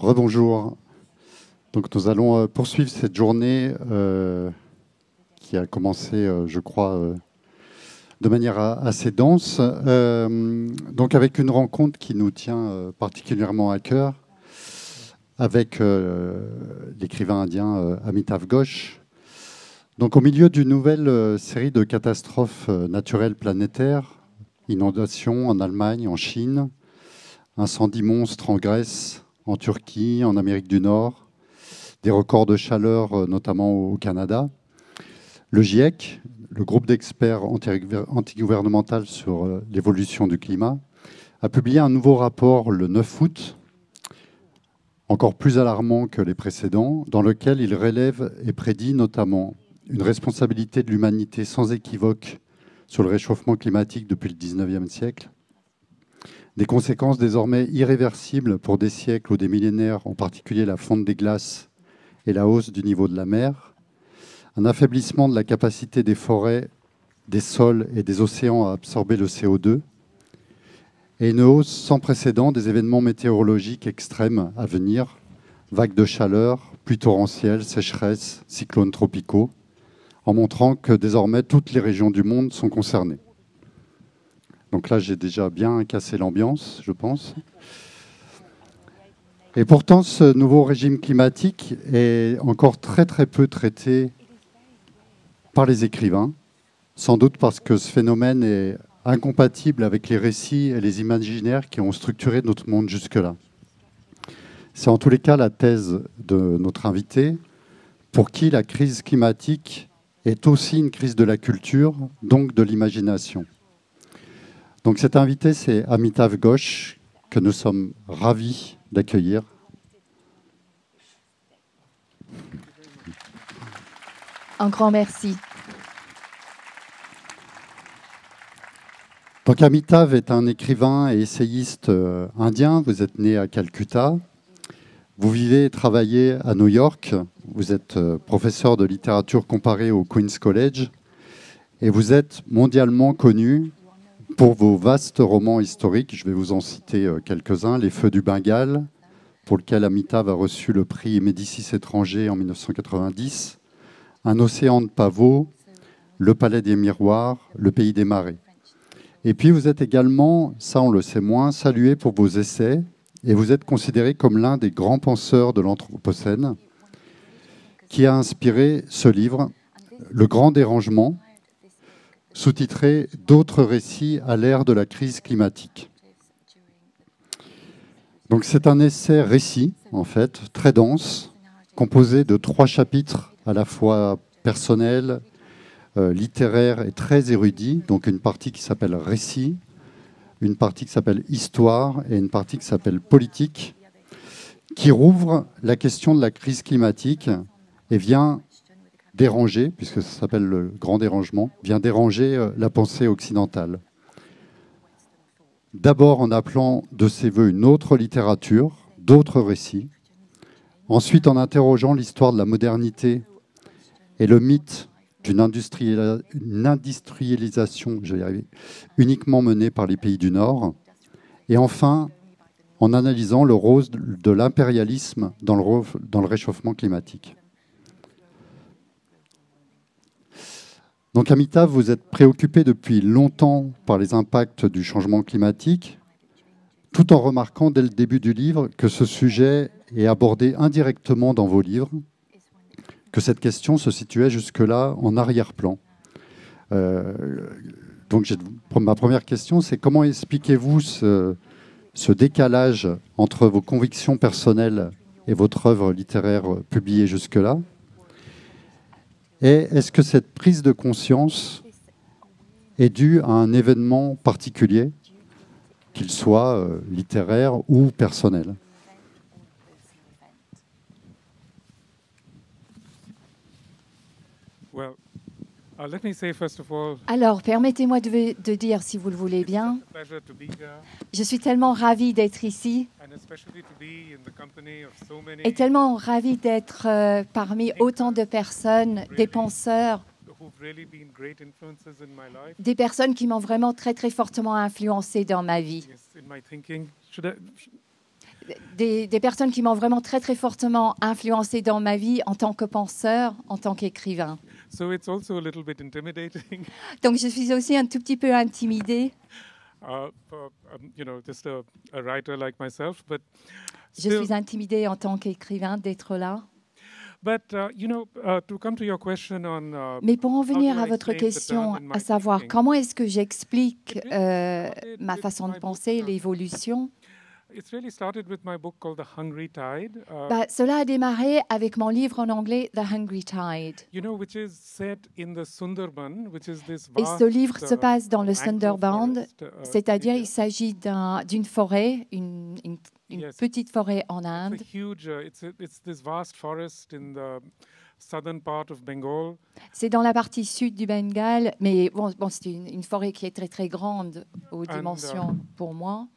Rebonjour. Donc nous allons poursuivre cette journée qui a commencé, je crois, de manière assez dense. Donc avec une rencontre qui nous tient particulièrement à cœur avec l'écrivain indien Amitav Ghosh. Donc au milieu d'une nouvelle série de catastrophes naturelles planétaires, inondations en Allemagne, en Chine, incendies monstres en Grèce, en Turquie, en Amérique du Nord, des records de chaleur, notamment au Canada. Le GIEC, le groupe d'experts antigouvernemental sur l'évolution du climat, a publié un nouveau rapport le 9 août, encore plus alarmant que les précédents, dans lequel il relève et prédit notamment une responsabilité de l'humanité sans équivoque sur le réchauffement climatique depuis le 19e siècle, des conséquences désormais irréversibles pour des siècles ou des millénaires, en particulier la fonte des glaces et la hausse du niveau de la mer, un affaiblissement de la capacité des forêts, des sols et des océans à absorber le CO2, et une hausse sans précédent des événements météorologiques extrêmes à venir, vagues de chaleur, pluies torrentielles, sécheresses, cyclones tropicaux, en montrant que désormais toutes les régions du monde sont concernées. Donc là, j'ai déjà bien cassé l'ambiance, je pense. Et pourtant, ce nouveau régime climatique est encore très très peu traité par les écrivains, sans doute parce que ce phénomène est incompatible avec les récits et les imaginaires qui ont structuré notre monde jusque-là. C'est en tous les cas la thèse de notre invité, pour qui la crise climatique est aussi une crise de la culture, donc de l'imagination. Donc cet invité, c'est Amitav Ghosh, que nous sommes ravis d'accueillir. Un grand merci. Donc Amitav est un écrivain et essayiste indien. Vous êtes né à Calcutta. Vous vivez et travaillez à New York. Vous êtes professeur de littérature comparée au Queen's College. Et vous êtes mondialement connu pour vos vastes romans historiques. Je vais vous en citer quelques-uns. Les Feux du Bengale, pour lequel Amitav a reçu le prix Médicis étranger en 1990. Un océan de pavots, Le Palais des Miroirs, Le Pays des Marais. Et puis vous êtes également, ça on le sait moins, salué pour vos essais, et vous êtes considéré comme l'un des grands penseurs de l'Anthropocène, qui a inspiré ce livre, Le Grand Dérangement, sous-titré « D'autres récits à l'ère de la crise climatique ». Donc c'est un essai-récit, en fait, très dense, composé de 3 chapitres à la fois personnels, littéraires et très érudits. Donc une partie qui s'appelle « Récit », une partie qui s'appelle « Histoire » et une partie qui s'appelle « Politique », qui rouvre la question de la crise climatique et vient déranger, puisque ça s'appelle le grand dérangement, vient déranger la pensée occidentale. D'abord en appelant de ses voeux une autre littérature, d'autres récits. Ensuite en interrogeant l'histoire de la modernité et le mythe d'une industrialisation, je vais y arriver, uniquement menée par les pays du Nord. Et enfin en analysant le rôle de l'impérialisme dans le réchauffement climatique. Donc Amitav, vous êtes préoccupé depuis longtemps par les impacts du changement climatique, tout en remarquant dès le début du livre que ce sujet est abordé indirectement dans vos livres, que cette question se situait jusque-là en arrière-plan. Donc ma première question, c'est comment expliquez-vous ce décalage entre vos convictions personnelles et votre œuvre littéraire publiée jusque-là? Et est-ce que cette prise de conscience est due à un événement particulier, qu'il soit littéraire ou personnel? Alors, permettez-moi de dire, si vous le voulez bien, je suis tellement ravie d'être ici et tellement ravie d'être parmi autant de personnes, des penseurs, des personnes qui m'ont vraiment très, très fortement influencé dans ma vie. des personnes qui m'ont vraiment très, très fortement influencé dans ma vie en tant que penseur, en tant qu'écrivain. So it's also a little bit intimidating. Donc, je suis aussi un tout petit peu intimidée. For, just a writer like myself, but Je suis intimidée en tant qu'écrivain d'être là. But, to come to your question on, Mais pour en venir à votre question, à savoir comment est-ce que j'explique ma façon de penser, l'évolution, cela a démarré avec mon livre en anglais, The Hungry Tide. Et ce livre se passe dans le Sunderband, c'est-à-dire il s'agit d'une forêt, une petite forêt en Inde. C'est dans la partie sud du Bengale, mais bon, c'est une forêt qui est très très grande aux dimensions pour moi.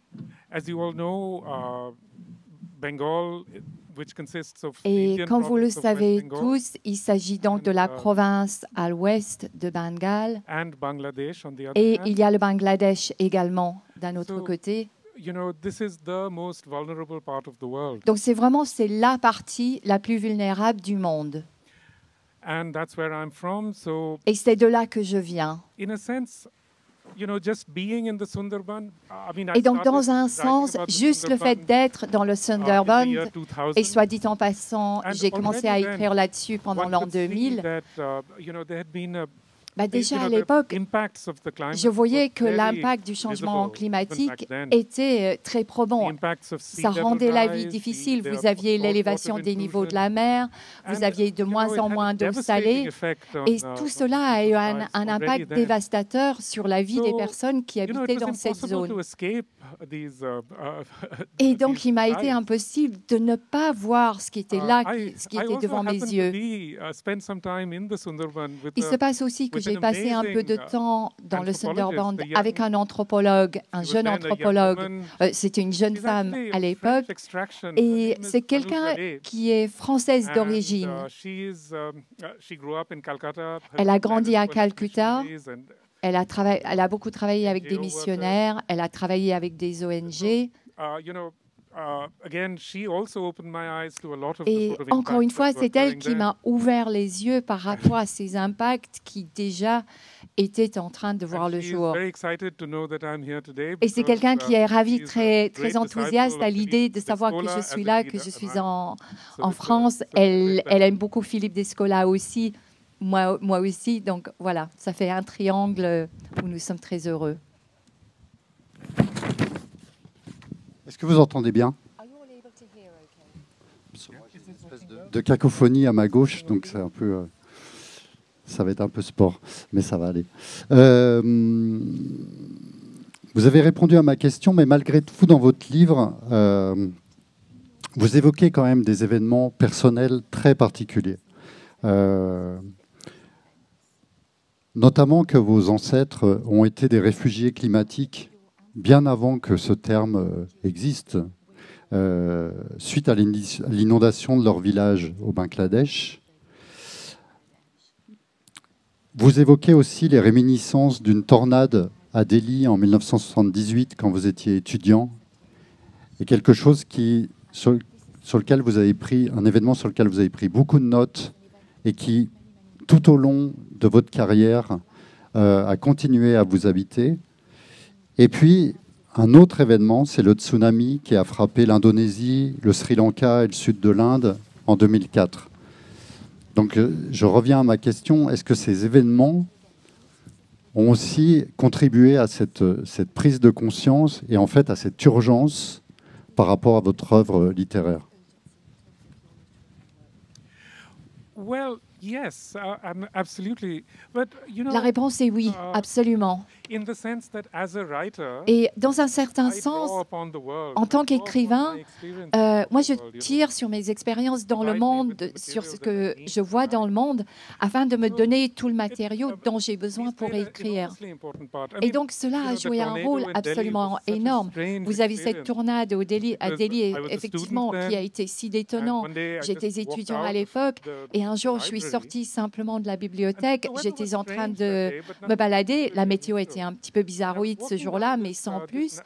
Et comme vous le savez tous, il s'agit donc de la province à l'ouest de Bengale. Et il y a le Bangladesh également d'un autre côté. Donc c'est la partie la plus vulnérable du monde. Et c'est de là que je viens. Et donc, dans un sens, juste le fait d'être dans le Sunderband, et soit dit en passant, j'ai commencé à écrire là-dessus pendant l'an 2000, déjà à l'époque, je voyais que l'impact du changement climatique était très probant. Ça rendait la vie difficile. Vous aviez l'élévation des niveaux de la mer, vous aviez de moins en moins d'eau salée, et tout cela a eu un impact dévastateur sur la vie des personnes qui habitaient dans cette zone. Et donc, il m'a été impossible de ne pas voir ce qui était là, ce qui était devant mes yeux. Il se passe aussi que j'ai passé un peu de temps dans le Sunderband avec un anthropologue, un jeune anthropologue. C'était une jeune femme à l'époque. Et c'est quelqu'un qui est française d'origine. Elle a grandi à Calcutta. Elle a beaucoup travaillé avec des missionnaires. Elle a travaillé avec des ONG. Et encore une fois, c'est elle qui m'a ouvert les yeux par rapport à ces impacts qui déjà étaient en train de voir le jour. Et c'est quelqu'un qui est ravi, très, très enthousiaste à l'idée de savoir que je suis là, que je suis en France. Elle aime beaucoup Philippe Descola aussi, moi aussi. Donc voilà, ça fait un triangle où nous sommes très heureux. Est-ce que vous entendez bien? De cacophonie à ma gauche, donc c'est un peu, ça va être un peu sport, mais ça va aller. Vous avez répondu à ma question, mais malgré tout, dans votre livre, vous évoquez quand même des événements personnels très particuliers. Notamment que vos ancêtres ont été des réfugiés climatiques bien avant que ce terme existe, suite à l'inondation de leur village au Bangladesh. Vous évoquez aussi les réminiscences d'une tornade à Delhi en 1978 quand vous étiez étudiant, et quelque chose sur lequel vous avez pris, un événement sur lequel vous avez pris beaucoup de notes et qui, tout au long de votre carrière, a continué à vous habiter. Et puis, un autre événement, c'est le tsunami qui a frappé l'Indonésie, le Sri Lanka et le sud de l'Inde en 2004. Donc, je reviens à ma question. Est-ce que ces événements ont aussi contribué à cette prise de conscience et en fait à cette urgence par rapport à votre œuvre littéraire? La réponse est oui, absolument. Et dans un certain sens, en tant qu'écrivain, moi je tire sur mes expériences dans le monde, sur ce que je vois dans le monde, afin de me donner tout le matériau dont j'ai besoin pour écrire. Et donc cela a joué un rôle absolument énorme. Vous avez cette tornade à Delhi, effectivement, qui a été si détonnant. J'étais étudiant à l'époque et un jour je suis sortie simplement de la bibliothèque. J'étais en train de me balader. La météo était un petit peu bizarroïde ce jour-là, mais sans plus.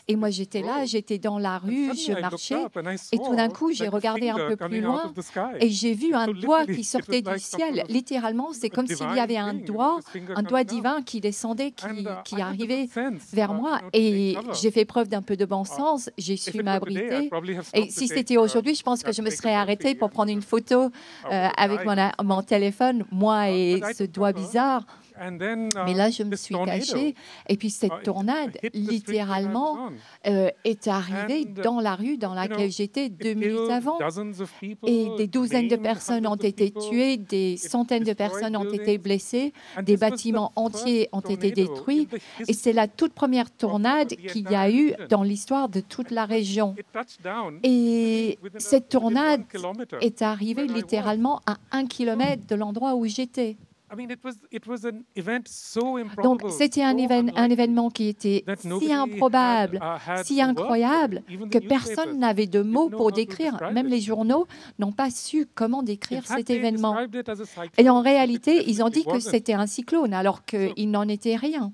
Et moi, j'étais là, j'étais dans la rue, je marchais. Et tout d'un coup, j'ai regardé un peu plus loin et j'ai vu un doigt qui sortait du ciel. Littéralement, c'est comme s'il y avait un doigt divin qui descendait, qui arrivait vers moi. Et j'ai fait preuve d'un peu de bon sens. J'ai su m'abriter. Et si c'était aujourd'hui, je pense que je me serais arrêtée pour prendre une photo avec mon téléphone, moi et ce doigt bizarre. Mais là, je me suis cachée. Et puis, cette tornade, littéralement, est arrivée dans la rue dans laquelle j'étais 2 minutes avant. Et des douzaines de personnes ont été tuées, des centaines de personnes ont été blessées, des bâtiments entiers ont été détruits. Et c'est la toute première tornade qu'il y a eu dans l'histoire de toute la région. Et cette tornade est arrivée littéralement à 1 kilomètre de l'endroit où j'étais. Donc, c'était un événement qui était si improbable, si incroyable, que personne n'avait de mots pour décrire. Même les journaux n'ont pas su comment décrire cet événement. Et en réalité, ils ont dit que c'était un cyclone, alors qu'il n'en était rien.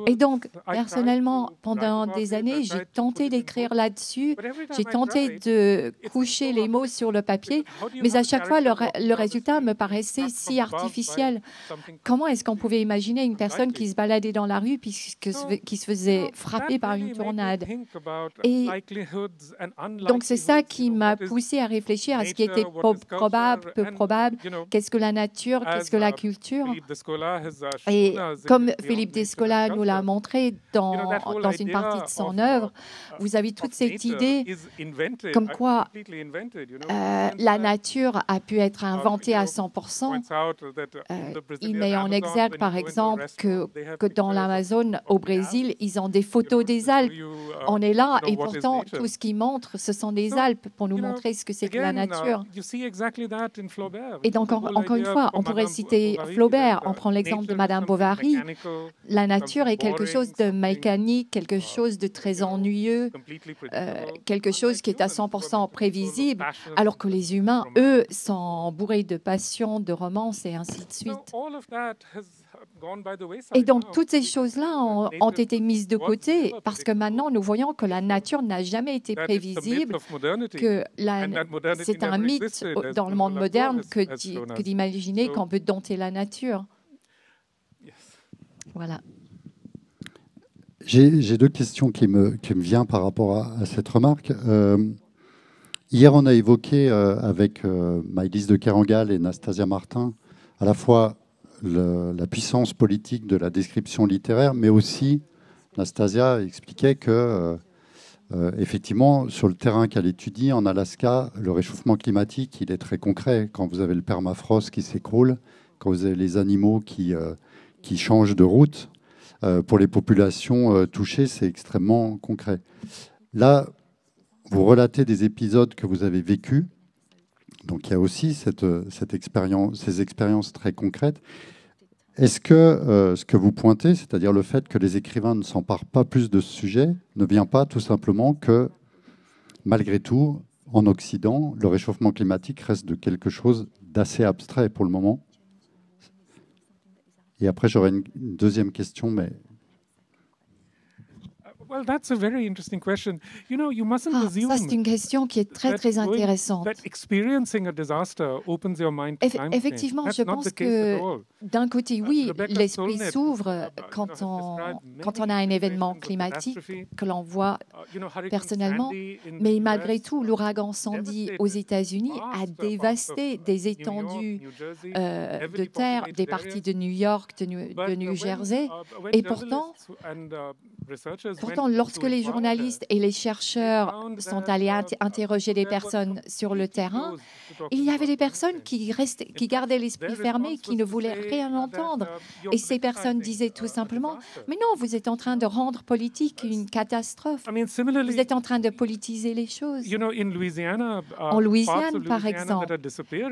Et donc, personnellement, pendant des années, j'ai tenté d'écrire là-dessus, j'ai tenté de coucher les mots sur le papier, mais à chaque fois, le résultat me paraissait si artificiel. Comment est-ce qu'on pouvait imaginer une personne qui se baladait dans la rue puis qui se faisait frapper par une tornade? Et donc, c'est ça qui m'a poussé à réfléchir à ce qui était probable, peu probable, qu'est-ce que la nature, qu'est-ce que la culture. Et comme Philippe Descola nous l'a montré dans une partie de son œuvre, vous avez toute cette idée comme quoi la nature a pu être inventée à 100%. Il met en exergue, par exemple, que dans l'Amazone, au Brésil, ils ont des photos des Alpes. On est là et pourtant, tout ce qu'ils montrent, ce sont des Alpes pour nous montrer ce que c'est que la nature. Et donc, encore une fois, on pourrait citer Flaubert. On prend l'exemple de Madame Bovary. La nature est quelque chose de mécanique, quelque chose de très ennuyeux, quelque chose qui est à 100% prévisible, alors que les humains, eux, sont bourrés de passion, de romance et ainsi de suite. Et donc, toutes ces choses-là ont été mises de côté parce que maintenant, nous voyons que la nature n'a jamais été prévisible, que c'est un mythe dans le monde moderne que d'imaginer qu'on peut dompter la nature. Voilà. J'ai 2 questions qui me viennent par rapport à cette remarque. Hier, on a évoqué avec Maëlys de Kerangal et Nastasia Martin à la fois la puissance politique de la description littéraire, mais aussi Nastasia expliquait que effectivement, sur le terrain qu'elle étudie en Alaska, le réchauffement climatique, il est très concret. Quand vous avez le permafrost qui s'écroule, quand vous avez les animaux qui changent de route, pour les populations touchées, c'est extrêmement concret. Là, vous relatez des épisodes que vous avez vécus. Donc, il y a aussi ces expériences très concrètes. Est-ce que ce que vous pointez, c'est-à-dire le fait que les écrivains ne s'emparent pas plus de ce sujet, ne vient pas tout simplement que, malgré tout, en Occident, le réchauffement climatique reste de quelque chose d'assez abstrait pour le moment? Et après, j'aurais une deuxième question, mais... Ça, c'est une question qui est très, très intéressante. Effectivement, je pense que d'un côté, oui, l'esprit s'ouvre quand on a un événement climatique que l'on voit personnellement, mais malgré tout, l'ouragan Sandy aux États-Unis a dévasté des étendues de terre, des parties de New York, de New Jersey, et pourtant, lorsque les journalistes et les chercheurs sont allés interroger les personnes sur le terrain, il y avait des personnes qui gardaient l'esprit fermé, qui ne voulaient rien entendre. Et ces personnes disaient tout simplement, mais non, vous êtes en train de rendre politique une catastrophe. Vous êtes en train de politiser les choses. En Louisiane, par exemple,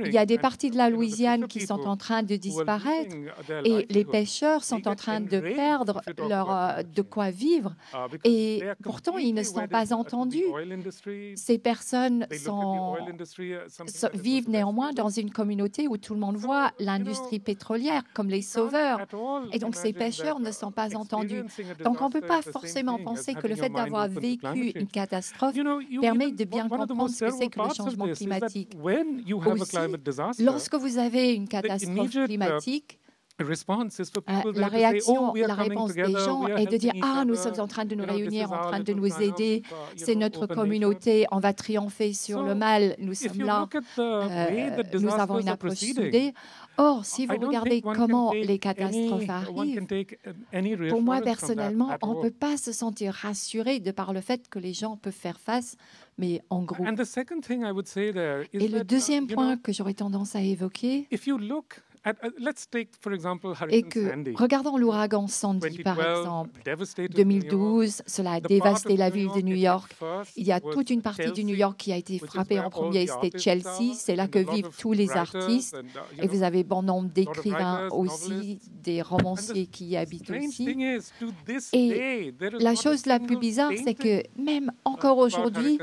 il y a des parties de la Louisiane qui sont en train de disparaître et les pêcheurs sont en train de perdre de quoi vivre. Et pourtant, ils ne sont pas entendus. Ces personnes vivent néanmoins dans une communauté où tout le monde voit l'industrie pétrolière comme les sauveurs. Et donc, ces pêcheurs ne sont pas entendus. Donc, on ne peut pas forcément penser que le fait d'avoir vécu une catastrophe permet de bien comprendre ce que c'est que le changement climatique. Aussi, lorsque vous avez une catastrophe climatique, la réponse des gens est de dire « Ah, nous sommes en train de nous réunir, en train de nous aider, c'est notre communauté, on va triompher sur le mal, nous sommes là, nous avons une approche soudée. » Or, si vous regardez comment les catastrophes arrivent, pour moi, personnellement, on ne peut pas se sentir rassuré de par le fait que les gens peuvent faire face, mais en groupe. Et le deuxième point que j'aurais tendance à évoquer, et que, regardons l'ouragan Sandy, par exemple. 2012, cela a dévasté la ville de New York. Il y a toute une partie de New York qui a été frappée en premier, c'était Chelsea. C'est là que vivent tous les artistes. Et vous avez bon nombre d'écrivains aussi, des romanciers qui y habitent aussi. Et la chose la plus bizarre, c'est que même encore aujourd'hui,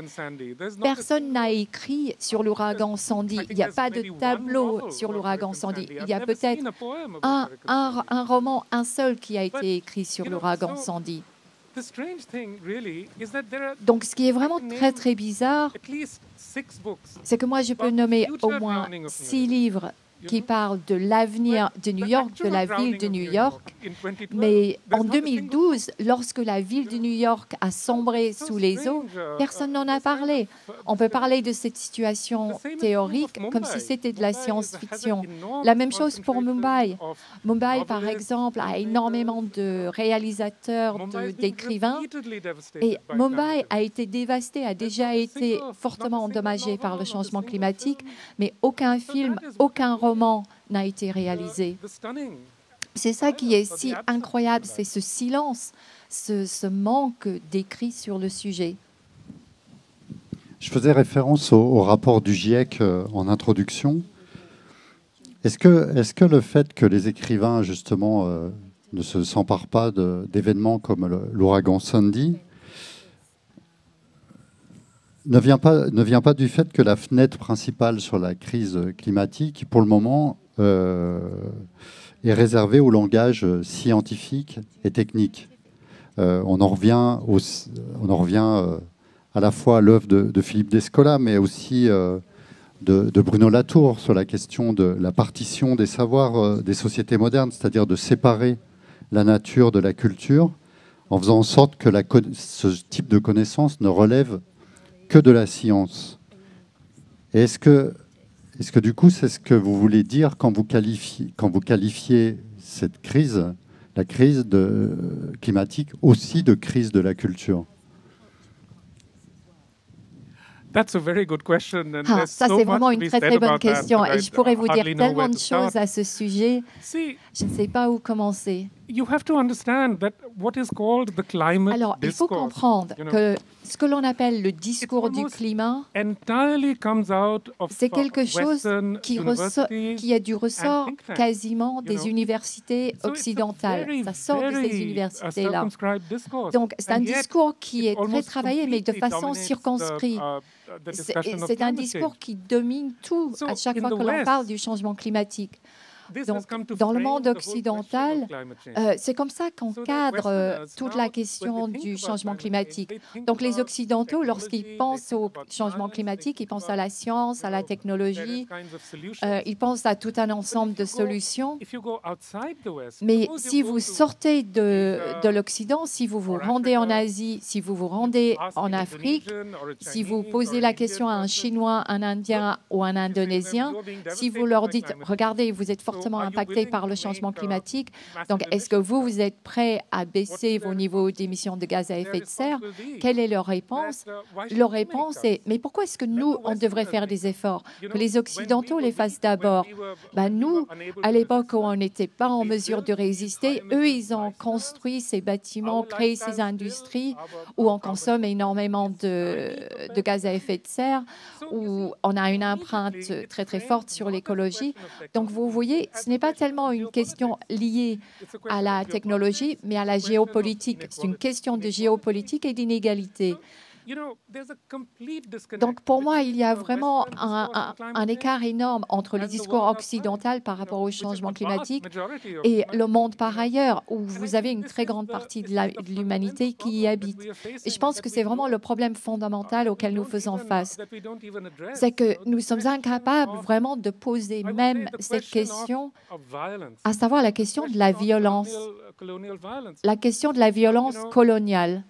personne n'a écrit sur l'ouragan Sandy. Il n'y a pas de tableau sur l'ouragan Sandy. Il y a peut-être un roman, un seul qui a été écrit sur l'ouragan Sandy. Donc, ce qui est vraiment très, très bizarre, c'est que moi, je peux nommer au moins 6 livres qui parle de l'avenir de New York, de la ville de New York. Mais en 2012, lorsque la ville de New York a sombré sous les eaux, personne n'en a parlé. On peut parler de cette situation théorique comme si c'était de la science-fiction. La même chose pour Mumbai. Mumbai, par exemple, a énormément de réalisateurs, d'écrivains. Et Mumbai a été dévasté, a déjà été fortement endommagé par le changement climatique, mais aucun film, aucun roman n'a été réalisé. C'est ça qui est si incroyable, c'est ce silence, ce manque d'écrit sur le sujet. Je faisais référence au rapport du GIEC en introduction. Est-ce que le fait que les écrivains, justement, ne s'emparent pas d'événements comme l'ouragan Sandy ne vient pas du fait que la fenêtre principale sur la crise climatique, pour le moment, est réservée au langage scientifique et technique. On en revient à la fois à l'œuvre de Philippe Descola, mais aussi de Bruno Latour sur la question de la partition des savoirs des sociétés modernes, c'est-à-dire de séparer la nature de la culture, en faisant en sorte que ce type de connaissance ne relève que de la science. Et est-ce que du coup, c'est ce que vous voulez dire quand vous qualifiez cette crise, la crise climatique, aussi de crise de la culture? Ça, c'est vraiment une très, très bonne question. Et je pourrais vous dire tellement de choses à ce sujet. Je ne sais pas où commencer. Alors, il faut comprendre que ce que l'on appelle le discours du climat, c'est quelque chose qui est du ressort quasiment des universités occidentales. Ça sort de ces universités-là. Donc, c'est un discours qui est très travaillé, mais de façon circonscrite. C'est un discours qui domine tout à chaque fois que l'on parle du changement climatique. Donc, dans le monde occidental, c'est comme ça qu'on cadre toute la question du changement climatique. Donc, les Occidentaux, lorsqu'ils pensent au changement climatique, ils pensent à la science, à la technologie, ils pensent à tout un ensemble de solutions. Mais si vous sortez de l'Occident, si vous vous rendez en Asie, si vous vous rendez en Afrique, si vous posez la question à un Chinois, un Indien ou un Indonésien, si vous leur dites « Regardez, vous êtes fortement impactés par le changement climatique. Donc, est-ce que vous êtes prêts à baisser vos niveaux d'émissions de gaz à effet de serre ?» Quelle est leur réponse? Leur réponse est « Mais pourquoi est-ce que nous, on devrait faire des efforts? Que les Occidentaux les fassent d'abord. » Nous, à l'époque où on n'était pas en mesure de résister, eux, ils ont construit ces bâtiments, créé ces industries où on consomme énormément de gaz à effet de serre, où on a une empreinte très, très forte sur l'écologie. Donc, vous voyez, réalité, ce n'est pas tellement une question liée à la technologie, mais à la géopolitique. C'est une question de géopolitique et d'inégalité. Donc, pour moi, il y a vraiment un écart énorme entre le discours occidental par rapport au changement climatique et le monde par ailleurs, où vous avez une très grande partie de l'humanité qui y habite. Et je pense que c'est vraiment le problème fondamental auquel nous faisons face. C'est que nous sommes incapables vraiment de poser même cette question, à savoir la question de la violence, coloniale.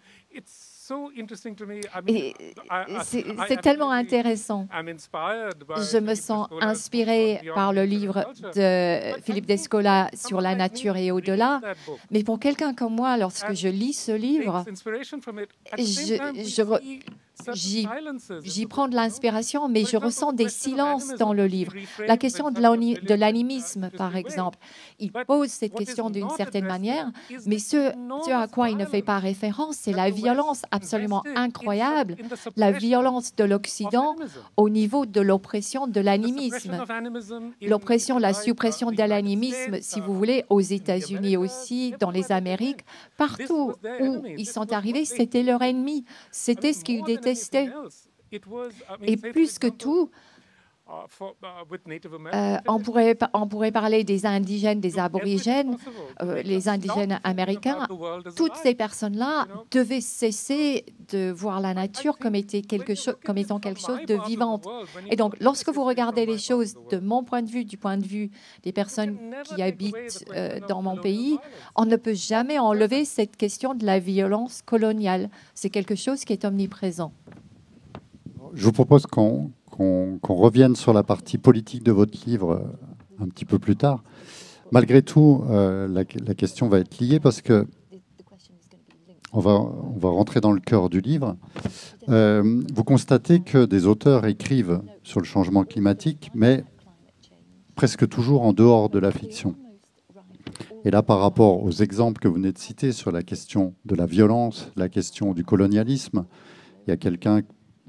C'est tellement intéressant. Je me sens inspirée par le livre de Philippe Descola sur la nature et au-delà. Mais pour quelqu'un comme moi, lorsque je lis ce livre, j'y prends de l'inspiration, mais je ressens des silences dans le livre. La question de l'animisme, par exemple. Il pose cette question d'une certaine manière, mais ce à quoi il ne fait pas référence, c'est la violence absolument incroyable, la violence de l'Occident au niveau de l'oppression de l'animisme. L'oppression, la suppression de l'animisme, si vous voulez, aux États-Unis aussi, dans les Amériques, partout où ils sont arrivés, c'était leur ennemi. C'était ce qu'ils détestaient. Et plus que tout, on pourrait parler des indigènes, des aborigènes, les indigènes américains. Toutes ces personnes-là devaient cesser de voir la nature comme étant quelque chose de vivant. Et donc, lorsque vous regardez les choses de mon point de vue, du point de vue des personnes qui habitent dans mon pays, on ne peut jamais enlever cette question de la violence coloniale. C'est quelque chose qui est omniprésent. Je vous propose qu'on revienne sur la partie politique de votre livre un petit peu plus tard. Malgré tout, la question va être liée parce que on va rentrer dans le cœur du livre. Vous constatez que des auteurs écrivent sur le changement climatique, mais presque toujours en dehors de la fiction. Et là, par rapport aux exemples que vous venez de citer sur la question de la violence, la question du colonialisme, il y a quelqu'un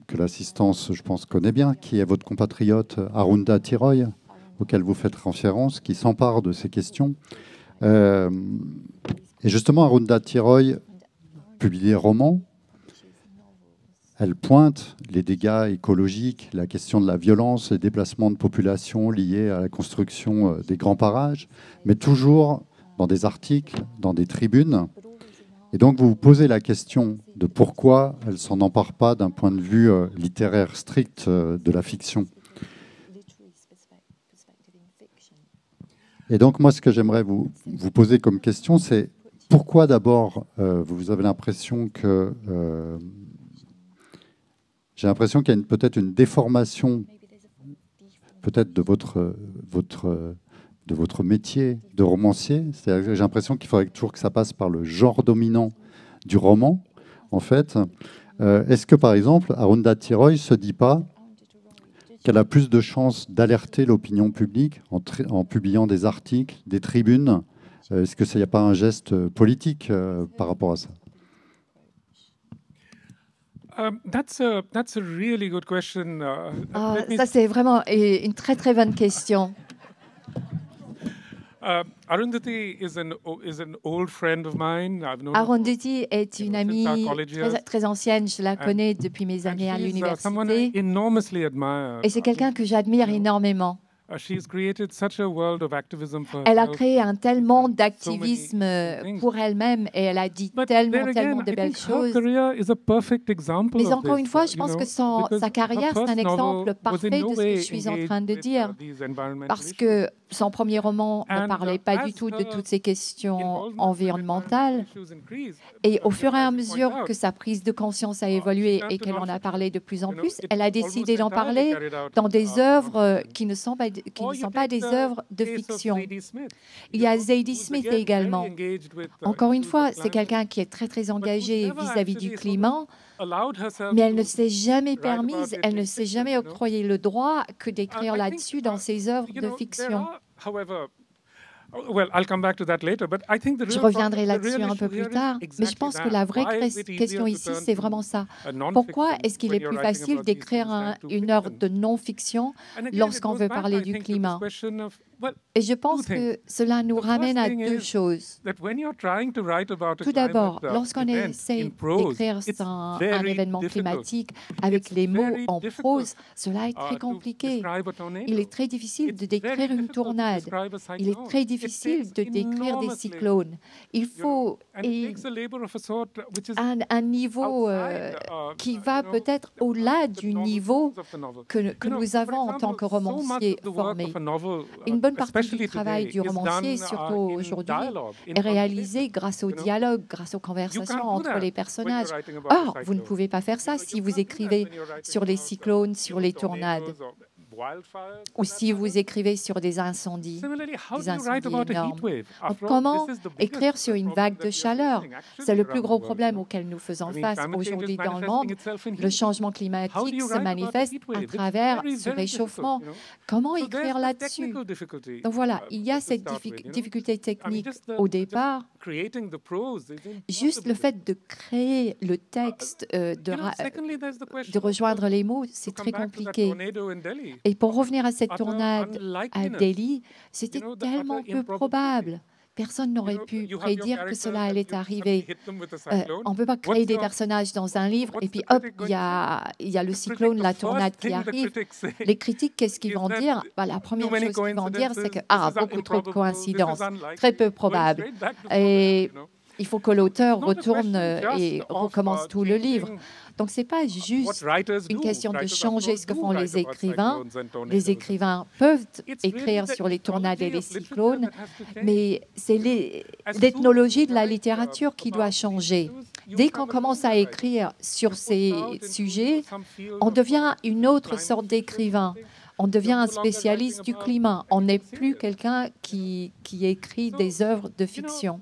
que l'assistance, je pense, connaît bien, qui est votre compatriote Arunda Tiroy, auquel vous faites référence, qui s'empare de ces questions. Et justement, Arunda Tiroy publie des romans. Elle pointe les dégâts écologiques, la question de la violence, les déplacements de population liés à la construction des grands parages, mais toujours dans des articles, dans des tribunes. Et donc, vous vous posez la question de pourquoi elle ne s'en empare pas d'un point de vue littéraire strict de la fiction. Et donc, moi, ce que j'aimerais vous poser comme question, c'est pourquoi d'abord, vous avez l'impression que... j'ai l'impression qu'il y a peut-être une déformation peut-être de votre métier de romancier. J'ai l'impression qu'il faudrait toujours que ça passe par le genre dominant du roman, en fait. Est-ce que, par exemple, Arunda Tiroy ne se dit pas qu'elle a plus de chances d'alerter l'opinion publique en publiant des articles, des tribunes? Est-ce qu'il n'y a pas un geste politique par rapport à ça? That's a really good question. Ça, c'est vraiment une très, très bonne question. Arundhati is an old friend of mine. Arundhati est une amie très ancienne. Je la connais depuis mes années à l'université. Et c'est quelqu'un que j'admire énormément. Elle a créé un tel monde d'activisme pour elle-même et elle a dit tellement de belles choses. Mais encore une fois, je pense que sa carrière, c'est un exemple parfait de ce que je suis en train de dire. Parce que son premier roman ne parlait pas du tout de toutes ces questions environnementales. Et au fur et à mesure que sa prise de conscience a évolué et qu'elle en a parlé de plus en plus, elle a décidé d'en parler dans des œuvres qui ne sont pas des œuvres de fiction. Il y a Zadie Smith également. Encore une fois, c'est quelqu'un qui est très, très engagé vis-à-vis du climat, mais elle ne s'est jamais permise, elle ne s'est jamais octroyé le droit que d'écrire là-dessus dans ses œuvres de fiction. Je reviendrai là-dessus un peu plus tard, mais je pense que la vraie question ici, c'est vraiment ça. Pourquoi est-ce qu'il est plus facile d'écrire une œuvre de non-fiction lorsqu'on veut parler du climat? Et je pense que cela nous ramène à deux choses. Tout d'abord, lorsqu'on essaie d'écrire un événement climatique avec les mots en prose, cela est très compliqué. Il est très difficile de décrire une tornade. Il est très difficile de décrire des cyclones. Il faut un niveau qui va peut-être au-delà du niveau que nous avons en tant que romanciers formés. Une bonne partie du travail du romancier, surtout aujourd'hui, est réalisée grâce au dialogue, grâce aux conversations entre les personnages. Or, vous ne pouvez pas faire ça si vous écrivez sur les cyclones, sur les tornades, ou si vous écrivez sur des incendies énormes. Donc, comment écrire sur une vague de chaleur? C'est le plus gros problème auquel nous faisons face aujourd'hui dans le monde. Le changement climatique se manifeste à travers ce réchauffement. Comment écrire là-dessus? Donc voilà, il y a cette difficulté technique au départ. Juste le fait de créer le texte, de rejoindre les mots, c'est très compliqué. Et pour revenir à cette tornade à Delhi, c'était tellement peu probable. Personne n'aurait pu prédire que cela allait arriver. On ne peut pas créer des personnages dans un livre et puis hop, il y a le cyclone, la tornade qui arrive. Les critiques, qu'est-ce qu'ils vont dire? La première chose qu'ils vont dire, c'est que beaucoup trop de coïncidences, très peu probable. Et il faut que l'auteur retourne et recommence tout le livre. Donc, ce n'est pas juste une question de changer ce que font les écrivains. Les écrivains peuvent écrire sur les tornades et les cyclones, mais c'est l'ethnologie de la littérature qui doit changer. Dès qu'on commence à écrire sur ces sujets, on devient une autre sorte d'écrivain. On devient un spécialiste du climat. On n'est plus quelqu'un qui écrit des œuvres de fiction.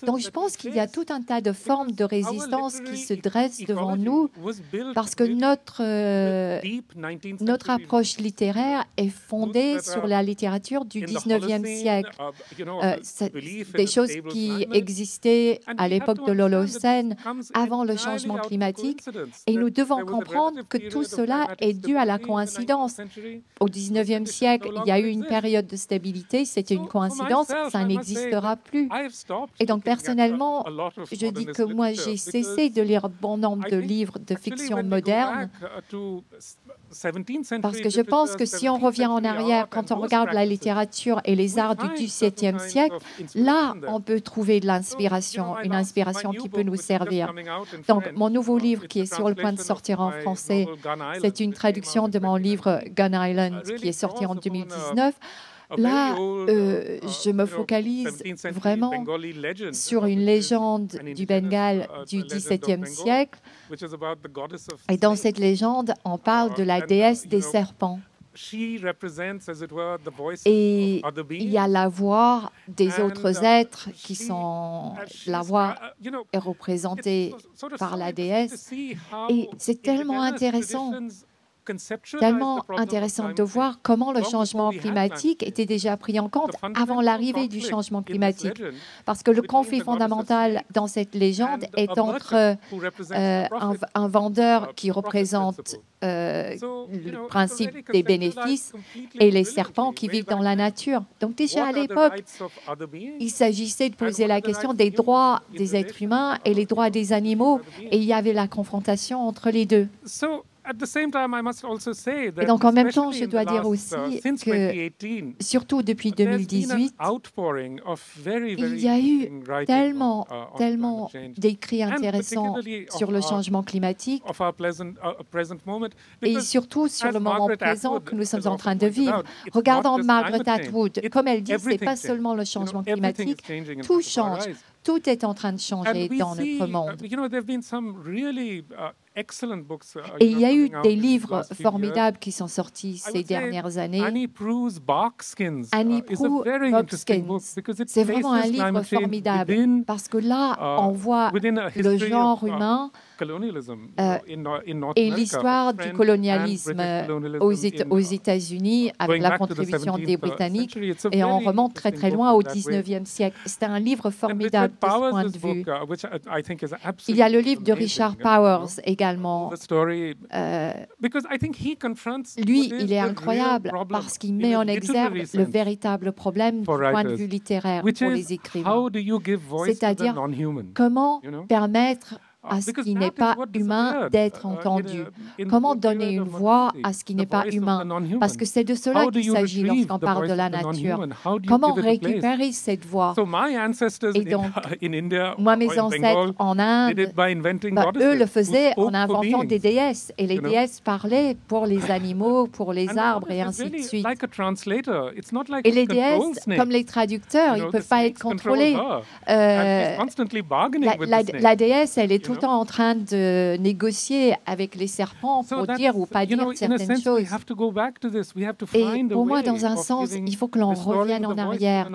Donc, je pense qu'il y a tout un tas de formes de résistance qui se dressent devant nous parce que notre approche littéraire est fondée sur la littérature du 19e siècle. Des choses qui existaient à l'époque de l'Holocène, avant le changement climatique. Et nous devons comprendre que tout cela est dû à la coïncidence. Au 19e siècle, il y a eu une période de stabilité, c'était une coïncidence, ça n'existera plus. Et donc, personnellement, je dis que moi, j'ai cessé de lire bon nombre de livres de fiction moderne parce que je pense que si on revient en arrière, quand on regarde la littérature et les arts du XVIIe siècle, là, on peut trouver de l'inspiration, une inspiration qui peut nous servir. Donc, mon nouveau livre qui est sur le point de sortir en français, c'est une traduction de mon livre Gun Island qui est sorti en 2019. Là, je me focalise vraiment sur une légende du Bengale du XVIIe siècle. Et dans cette légende, on parle de la déesse des serpents. Et il y a la voix des autres êtres qui sont... La voix est représentée par la déesse. Et c'est tellement intéressant de voir comment le changement climatique était déjà pris en compte avant l'arrivée du changement climatique. Parce que le conflit fondamental dans cette légende est entre un vendeur qui représente le principe des bénéfices et les serpents qui vivent dans la nature. Donc déjà à l'époque, il s'agissait de poser la question des droits des êtres humains et les droits des animaux, et il y avait la confrontation entre les deux. Et donc, en même temps, je dois dire aussi que, surtout depuis 2018, il y a eu tellement d'écrits intéressants sur le changement climatique et surtout sur le moment présent que nous sommes en train de vivre. Regardons Margaret Atwood. Comme elle dit, ce n'est pas seulement le changement climatique, tout change. Tout est en train de changer dans notre monde. Et il y a eu des livres formidables qui sont sortis ces dernières années. Annie Proulx's Boxskins, c'est vraiment un livre formidable parce que là, on voit le genre humain et l'histoire du colonialisme aux États-Unis avec la contribution des Britanniques, et on remonte très très loin au 19e siècle. C'est un livre formidable de ce point de vue. Il y a le livre de Richard Powers également. Lui, il est incroyable parce qu'il met en exergue le véritable problème du point de vue littéraire pour les écrivains. C'est-à-dire comment permettre à ce qui n'est pas humain d'être entendu. Comment donner une voix à ce qui n'est pas humain? Parce que c'est de cela qu'il s'agit lorsqu'on parle de la nature. Comment récupérer cette voix? Et donc, moi, mes ancêtres en Inde, eux le faisaient en inventant des déesses. Et les déesses parlaient pour les animaux, pour les arbres, et ainsi de suite. Et les déesses, comme les traducteurs, ils ne peuvent pas être contrôlés. La déesse, elle est tout le temps en train de négocier avec les serpents pour dire ou pas dire certaines choses. Et pour moi, dans un sens, il faut que l'on revienne en arrière.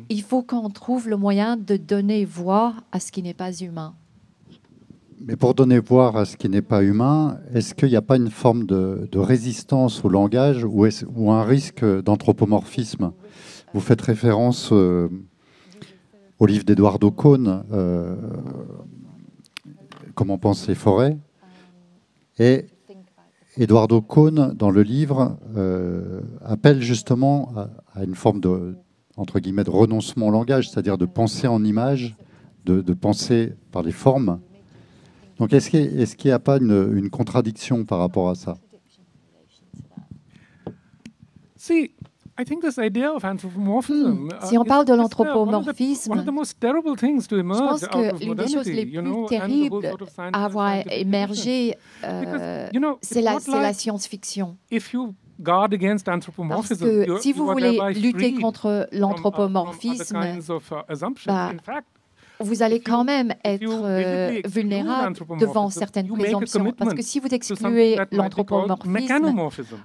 Il faut qu'on trouve le moyen de donner voix à ce qui n'est pas humain. Mais pour donner voix à ce qui n'est pas humain, est-ce qu'il n'y a pas une forme de résistance au langage ou un risque d'anthropomorphisme? Vous faites référence au livre d'Eduardo Kohn, Comment penser forêt. Et Eduardo Kohn, dans le livre, appelle justement à une forme de, entre guillemets, de renoncement au langage, c'est-à-dire de penser en images, de penser par les formes. Donc est-ce qu'il n'y a pas une contradiction par rapport à ça? Si on parle de l'anthropomorphisme, je pense que l'une des choses les plus terribles à avoir émergé, c'est la science-fiction. Parce que si vous voulez lutter contre l'anthropomorphisme, vous allez quand même être vulnérable devant certaines présomptions. Parce que si vous excluez l'anthropomorphisme,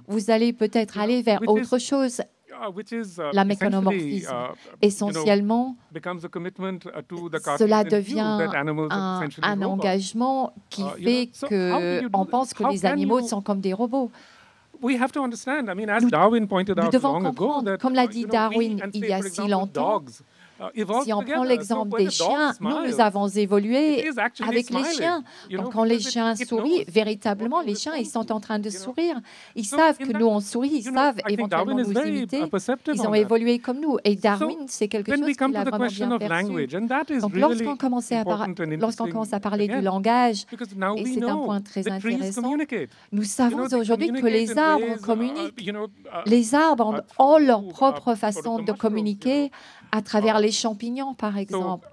vous allez peut-être aller vers autre chose. La mécanomorphisme. Essentiellement, cela devient un engagement qui fait qu'on pense que les animaux sont comme des robots. Nous devons comprendre, comme l'a dit Darwin il y a si longtemps, si on prend l'exemple des chiens, nous avons évolué avec les chiens. Donc, quand les chiens sourient, véritablement, les chiens, ils sont en train de sourire. Ils savent que nous, on sourit, ils savent éventuellement nous imiter. Ils ont évolué comme nous. Et Darwin, c'est quelque chose qu'il a vraiment bien perçu. Donc, lorsqu'on commence à parler du langage, et c'est un point très intéressant, nous savons aujourd'hui que les arbres communiquent. Les arbres ont leur propre façon de communiquer à travers les champignons, par exemple.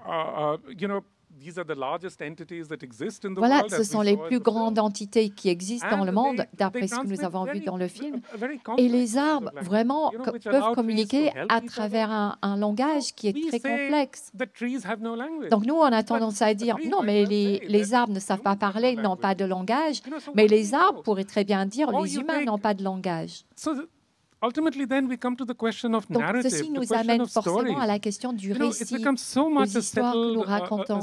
Voilà, ce sont les plus grandes entités qui existent dans le monde, d'après ce que nous avons vu dans le film. Et les arbres, vraiment, peuvent communiquer à travers un langage qui est très complexe. Donc nous, on a tendance à dire, non, mais les arbres ne savent pas parler, n'ont pas de langage, mais les arbres pourraient très bien dire, les humains n'ont pas de langage. Donc, ceci nous amène forcément à la question du récit, aux histoires que nous racontons.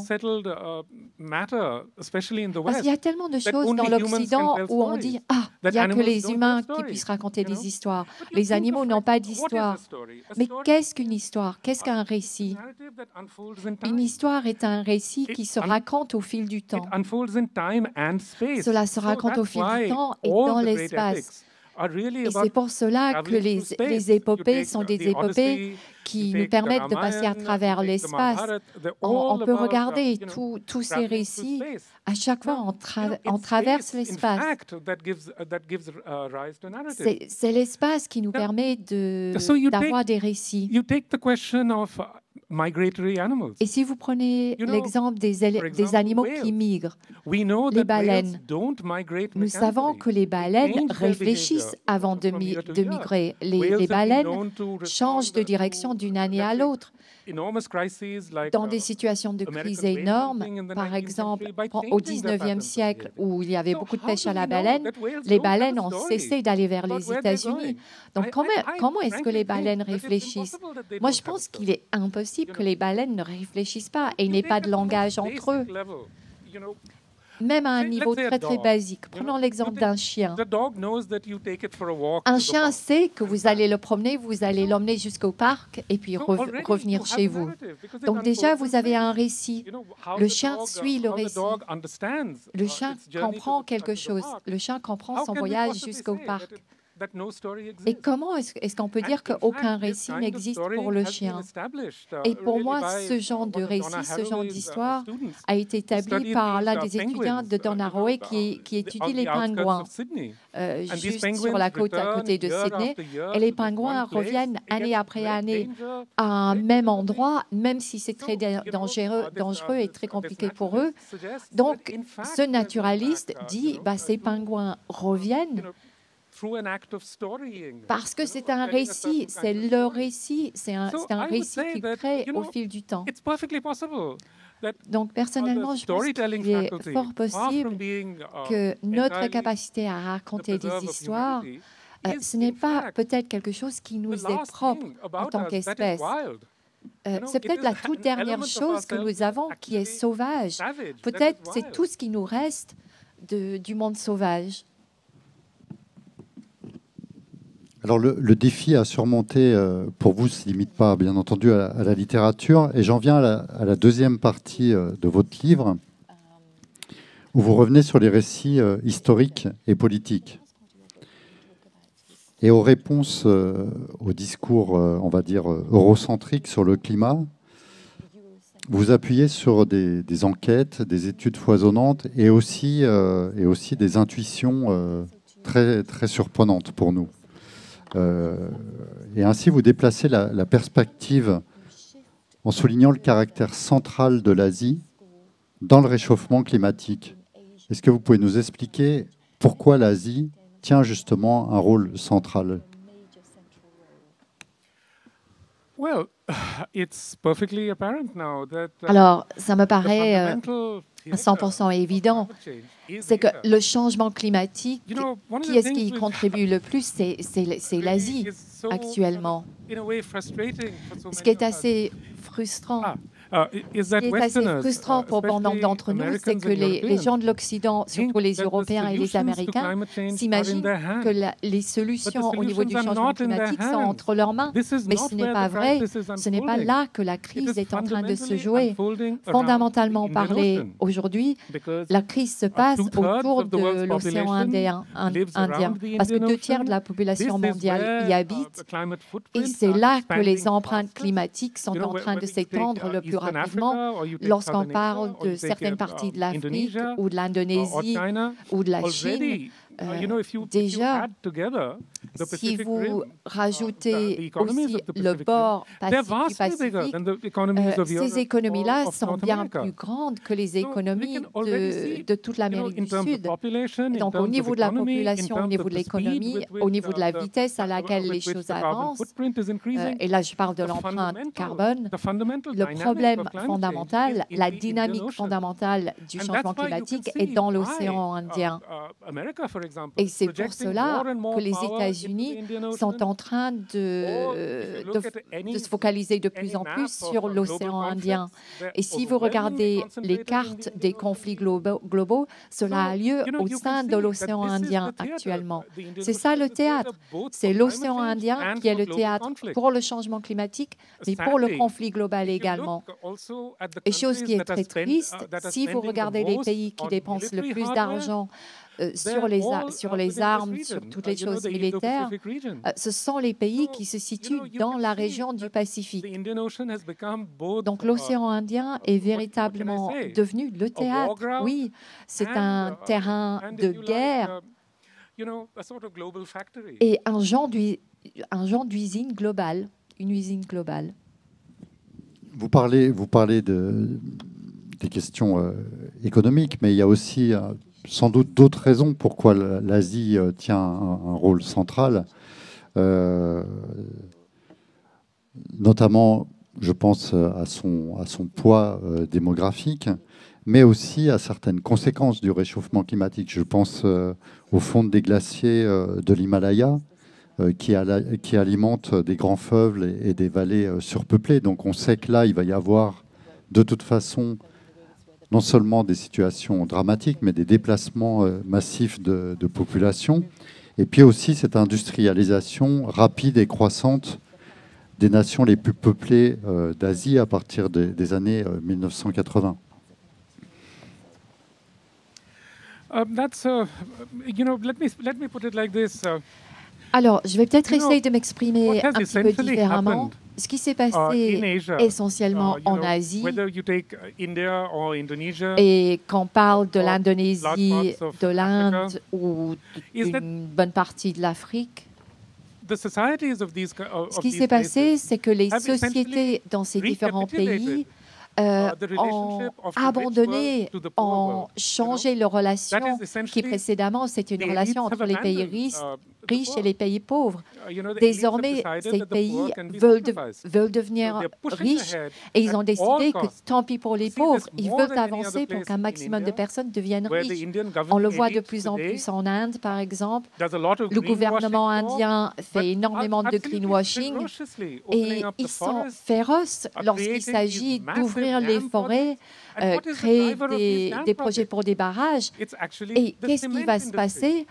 Parce qu'il y a tellement de choses dans l'Occident où on dit « Ah, il n'y a que les humains qui puissent raconter des histoires. Les animaux n'ont pas d'histoire. » Mais qu'est-ce qu'une histoire? Qu'est-ce qu'un récit? Une histoire est un récit qui se raconte au fil du temps. Cela se raconte au fil du temps et dans l'espace. Et c'est pour cela que les épopées sont des épopées qui nous permettent de passer à travers l'espace. On peut regarder tous ces récits. À chaque fois, on traverse l'espace. C'est l'espace qui nous permet d'avoir des récits. Et si vous prenez l'exemple des animaux qui migrent, les baleines, nous savons que les baleines réfléchissent avant de migrer. Les baleines changent de direction d'une année à l'autre. Dans des situations de crise énormes, par exemple au 19e siècle où il y avait beaucoup de pêche à la baleine, les baleines ont cessé d'aller vers les États-Unis. Donc comment est-ce que les baleines réfléchissent? Moi, je pense qu'il est impossible que les baleines ne réfléchissent pas et n'aient pas de langage entre eux. même à un niveau très très basique. Prenons l'exemple d'un chien. Un chien sait que vous allez le promener, vous allez l'emmener jusqu'au parc et puis revenir chez vous. Donc déjà, vous avez un récit. Le chien suit le récit. Le chien comprend quelque chose. Le chien comprend son voyage jusqu'au parc. Et comment est-ce qu'on peut dire qu'aucun récit n'existe pour le chien? Et pour moi, ce genre de récit, ce genre d'histoire a été établi par l'un des étudiants de Donaroe qui étudie les pingouins, juste sur la côte à côté de Sydney. Et les pingouins reviennent année après année à un même endroit, même si c'est très dangereux et très compliqué pour eux. Donc, ce naturaliste dit, ces pingouins reviennent parce que c'est un récit, c'est leur récit, c'est un récit qui crée au fil du temps. Donc, personnellement, je pense qu'il est fort possible que notre capacité à raconter des histoires, ce n'est pas peut-être quelque chose qui nous est propre en tant qu'espèce. C'est peut-être la toute dernière chose que nous avons qui est sauvage. Peut-être c'est tout ce qui nous reste du monde sauvage. Alors le défi à surmonter pour vous ne se limite pas bien entendu à la littérature et j'en viens à la deuxième partie de votre livre où vous revenez sur les récits historiques et politiques et aux réponses au discours on va dire eurocentrique sur le climat. Vous appuyez sur des enquêtes, des études foisonnantes et aussi des intuitions très, très surprenantes pour nous. Et ainsi, vous déplacez la perspective en soulignant le caractère central de l'Asie dans le réchauffement climatique. Est-ce que vous pouvez nous expliquer pourquoi l'Asie tient justement un rôle central? Alors, ça me paraît à 100% évident. C'est que le changement climatique, qui est-ce qui y contribue le plus? C'est l'Asie actuellement. Ce qui est assez frustrant. Ce qui est assez frustrant pour bon nombre d'entre nous, c'est que les gens de l'Occident, surtout les Européens et les Américains, s'imaginent que les solutions au niveau du changement climatique sont entre leurs mains. Mais ce n'est pas vrai. Ce n'est pas là que la crise est en train de se jouer. Fondamentalement parlé, aujourd'hui, la crise se passe autour de l'océan Indien. Parce que 2/3 de la population mondiale y habite. Et c'est là que les empreintes climatiques sont en train de s'étendre le plus rapidement lorsqu'on parle de certaines parties de l'Afrique ou de l'Indonésie ou de la Chine. Déjà, si vous rajoutez aussi le bord du Pacifique, ces économies-là sont bien plus grandes que les économies de toute l'Amérique du Sud. Donc, au niveau de la population, au niveau de l'économie, au niveau de la vitesse à laquelle les choses avancent, et là, je parle de l'empreinte carbone, le problème fondamental, la dynamique fondamentale du changement climatique est dans l'océan Indien. Et c'est pour cela que les États-Unis sont en train de se focaliser de plus en plus sur l'océan Indien. Et si vous regardez les cartes des conflits globaux, cela a lieu au sein de l'océan Indien actuellement. C'est ça le théâtre. C'est l'océan Indien qui est le théâtre pour le changement climatique, mais pour le conflit global également. Et chose qui est très triste, si vous regardez les pays qui dépensent le plus d'argent sur les armes, sur toutes les choses militaires, ce sont les pays qui se situent dans la région du Pacifique. Donc l'océan Indien est véritablement devenu le théâtre. Oui, c'est un terrain de guerre et un genre d'usine globale, une usine globale. Vous parlez des questions économiques, mais il y a aussi sans doute d'autres raisons pourquoi l'Asie tient un rôle central. Notamment, je pense à son poids démographique, mais aussi à certaines conséquences du réchauffement climatique. Je pense aux fonte des glaciers de l'Himalaya, qui alimentent des grands fleuves et des vallées surpeuplées. Donc on sait que là, il va y avoir de toute façon non seulement des situations dramatiques, mais des déplacements massifs de population. Et puis aussi cette industrialisation rapide et croissante des nations les plus peuplées d'Asie à partir des années 1980. Alors, je vais peut-être essayer de m'exprimer un petit peu différemment. Ce qui s'est passé essentiellement en Asie, et quand on parle de l'Indonésie, de l'Inde ou d'une bonne partie de l'Afrique, ce qui s'est passé, c'est que les sociétés dans ces différents pays ont abandonné, ont changé leur relation qui précédemment c'était une relation entre les pays riches et les pays pauvres. Désormais, ces pays veulent devenir riches et ils ont décidé que tant pis pour les pauvres, ils veulent avancer pour qu'un maximum de personnes deviennent riches. On le voit de plus en plus en Inde, par exemple. Le gouvernement indien fait énormément de greenwashing et ils sont féroces lorsqu'il s'agit d'ouvrir les forêts, créer des projets pour des barrages. Et qu'est-ce qui va se passer?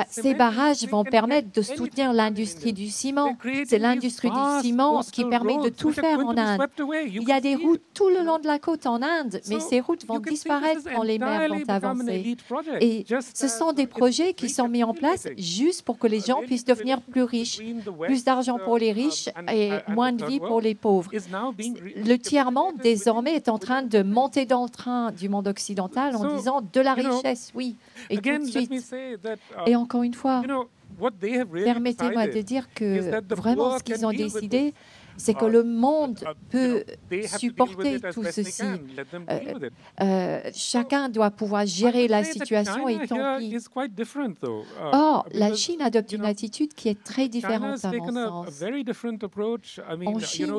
Ces barrages vont permettre de soutenir l'industrie du ciment. C'est l'industrie du ciment qui permet de tout faire en Inde. Il y a des routes tout le long de la côte en Inde, mais ces routes vont disparaître quand les mers vont avancer. Et ce sont des projets qui sont mis en place juste pour que les gens puissent devenir plus riches. Plus d'argent pour les riches et moins de vie pour les pauvres. Le tiers-monde, désormais, est en train de monter dans le train du monde occidental en disant de la richesse, oui, et tout de suite. Et encore une fois, permettez-moi de dire que vraiment ce qu'ils ont décidé, c'est que le monde peut supporter tout ceci. Chacun doit pouvoir gérer la situation et tant pis. Or, la Chine adopte une attitude qui est très différente à mon sens. En Chine,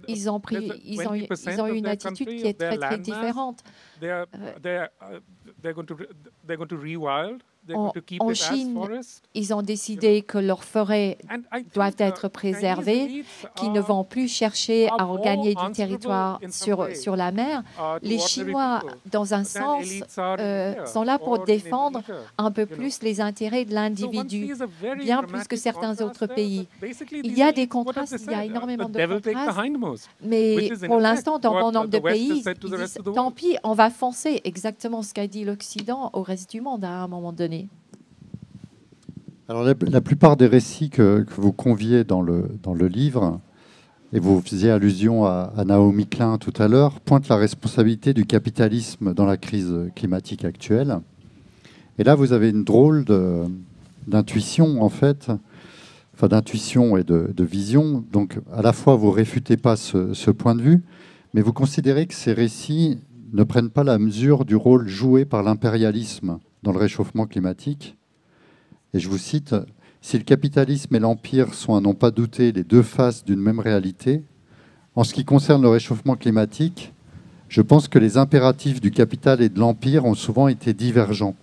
ils ont eu une attitude qui est très, très différente. En Chine, ils ont décidé que leurs forêts doivent être préservées, qu'ils ne vont plus chercher à regagner du territoire sur la mer. Les Chinois, dans un sens, sont là pour défendre un peu plus les intérêts de l'individu, bien plus que certains autres pays. Il y a des contrastes, il y a énormément de contrastes, mais pour l'instant, dans bon nombre de pays, ils disent « tant pis, on va foncer », exactement ce qu'a dit l'Occident au reste du monde à un moment donné. Alors, la plupart des récits que vous conviez dans le livre, et vous faisiez allusion à Naomi Klein tout à l'heure, pointent la responsabilité du capitalisme dans la crise climatique actuelle. Et là, vous avez une drôle d'intuition, en fait, enfin d'intuition et de vision. Donc, à la fois, vous ne réfutez pas ce point de vue, mais vous considérez que ces récits ne prennent pas la mesure du rôle joué par l'impérialisme dans le réchauffement climatique. Et je vous cite, « Si le capitalisme et l'empire sont à n'en pas douter les deux faces d'une même réalité, en ce qui concerne le réchauffement climatique, je pense que les impératifs du capital et de l'empire ont souvent été divergents. »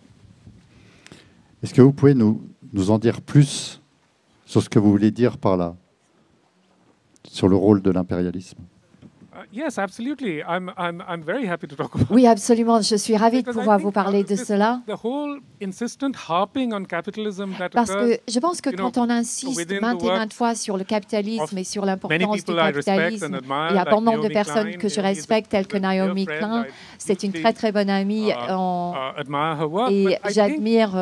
Est-ce que vous pouvez nous en dire plus sur ce que vous voulez dire par là, sur le rôle de l'impérialisme? Oui, absolument. Je suis ravie de pouvoir vous parler de cela. Parce que je pense que quand on insiste maintes et maintes fois sur le capitalisme et sur l'importance du capitalisme, il y a bon nombre de personnes que je respecte, telles que Naomi Klein. C'est une très, très bonne amie et j'admire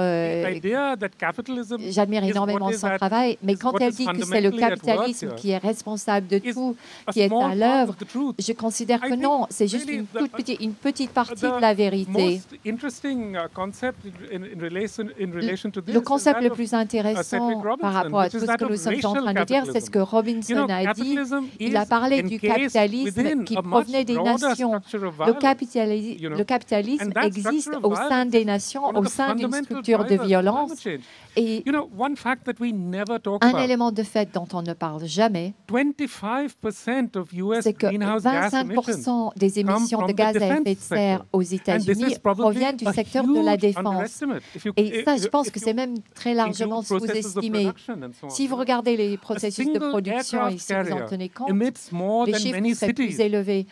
énormément son travail. Mais quand elle dit que c'est le capitalisme qui est responsable de tout, qui est à l'œuvre, je considère que non, c'est juste une petite partie de la vérité. Le concept le plus intéressant par rapport à tout ce que nous sommes en train de dire, c'est ce que Robinson a dit. Il a parlé du capitalisme qui provenait des nations. Le capitalisme existe au sein des nations, au sein d'une structure de violence. Et un élément de fait dont on ne parle jamais, c'est que 25% des émissions de gaz à effet de serre aux États-Unis proviennent du secteur de la défense. Et ça, je pense que c'est même très largement sous-estimé. Si vous regardez les processus de production et si vous en tenez compte, les chiffres seraient plus élevés.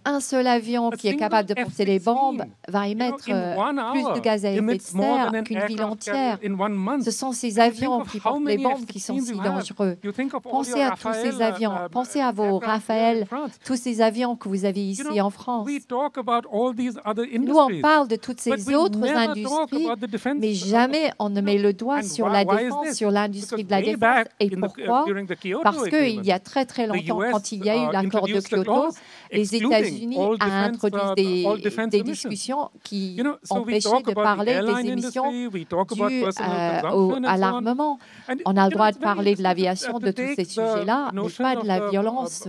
Un seul avion qui est capable de porter les bombes va émettre plus de gaz à effet de serre qu'une ville entière. Ce sont ces avions qui portent les bombes qui sont si dangereux. Pensez à tous ces avions. Pensez à vos Rafale, tous ces avions que vous avez ici en France. Nous, on parle de toutes ces autres industries, mais jamais on ne met le doigt sur la défense, sur l'industrie de la défense. Et pourquoi? Parce qu'il y a très très longtemps, quand il y a eu l'accord de Kyoto, les États-Unis ont introduit des discussions qui empêchaient de parler des émissions dues à l'armement. On a le droit de parler de l'aviation, de tous ces sujets-là, mais pas de la violence.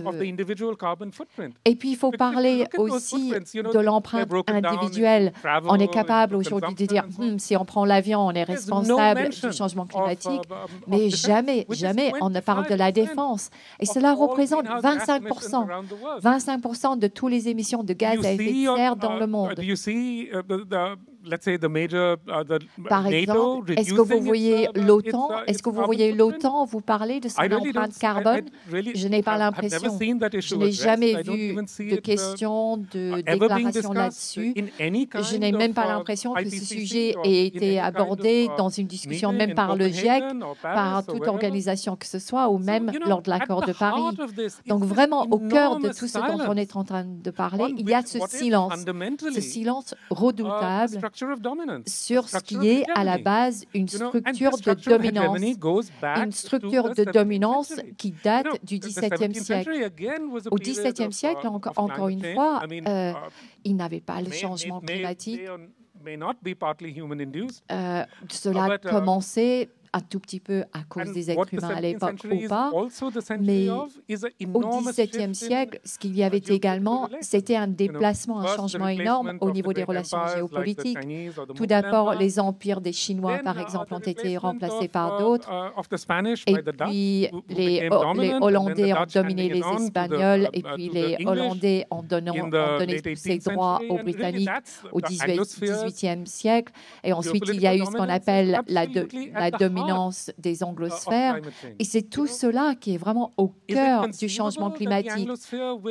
Et puis, il faut parler aussi de l'empreinte individuelle. On est capable aujourd'hui de dire, si on prend l'avion, on est responsable du changement climatique, mais jamais, jamais on ne parle de la défense. Et cela représente 25%. 25% de toutes les émissions de gaz à effet de serre dans le monde. Par exemple, est-ce que vous voyez l'OTAN? Est-ce que vous voyez l'OTAN vous parler de son empreinte carbone? Je n'ai pas l'impression. Je n'ai jamais vu de questions, de déclarations là-dessus. Je n'ai même pas l'impression que ce sujet ait été abordé dans une discussion, même par le GIEC, par toute organisation que ce soit, ou même lors de l'accord de Paris. Donc vraiment, au cœur de tout ce dont on est en train de parler, il y a ce silence redoutable sur ce qui est à la base une structure de dominance. Une structure de dominance qui date du XVIIe siècle. Au XVIIe siècle, encore une fois, il n'avait pas le changement climatique. Cela commençait un tout petit peu à cause des êtres humains à l'époque ou pas, mais au XVIIe siècle, ce qu'il y avait également, c'était un déplacement, un changement énorme au niveau des relations géopolitiques. Tout d'abord, les empires des Chinois, par exemple, ont été remplacés par d'autres, et puis les Hollandais ont dominé les Espagnols, et puis les Hollandais ont donné tous ces droits aux Britanniques au XVIIIe siècle, et ensuite il y a eu ce qu'on appelle la dominance des anglosphères. Et c'est tout cela qui est vraiment au cœur du changement climatique.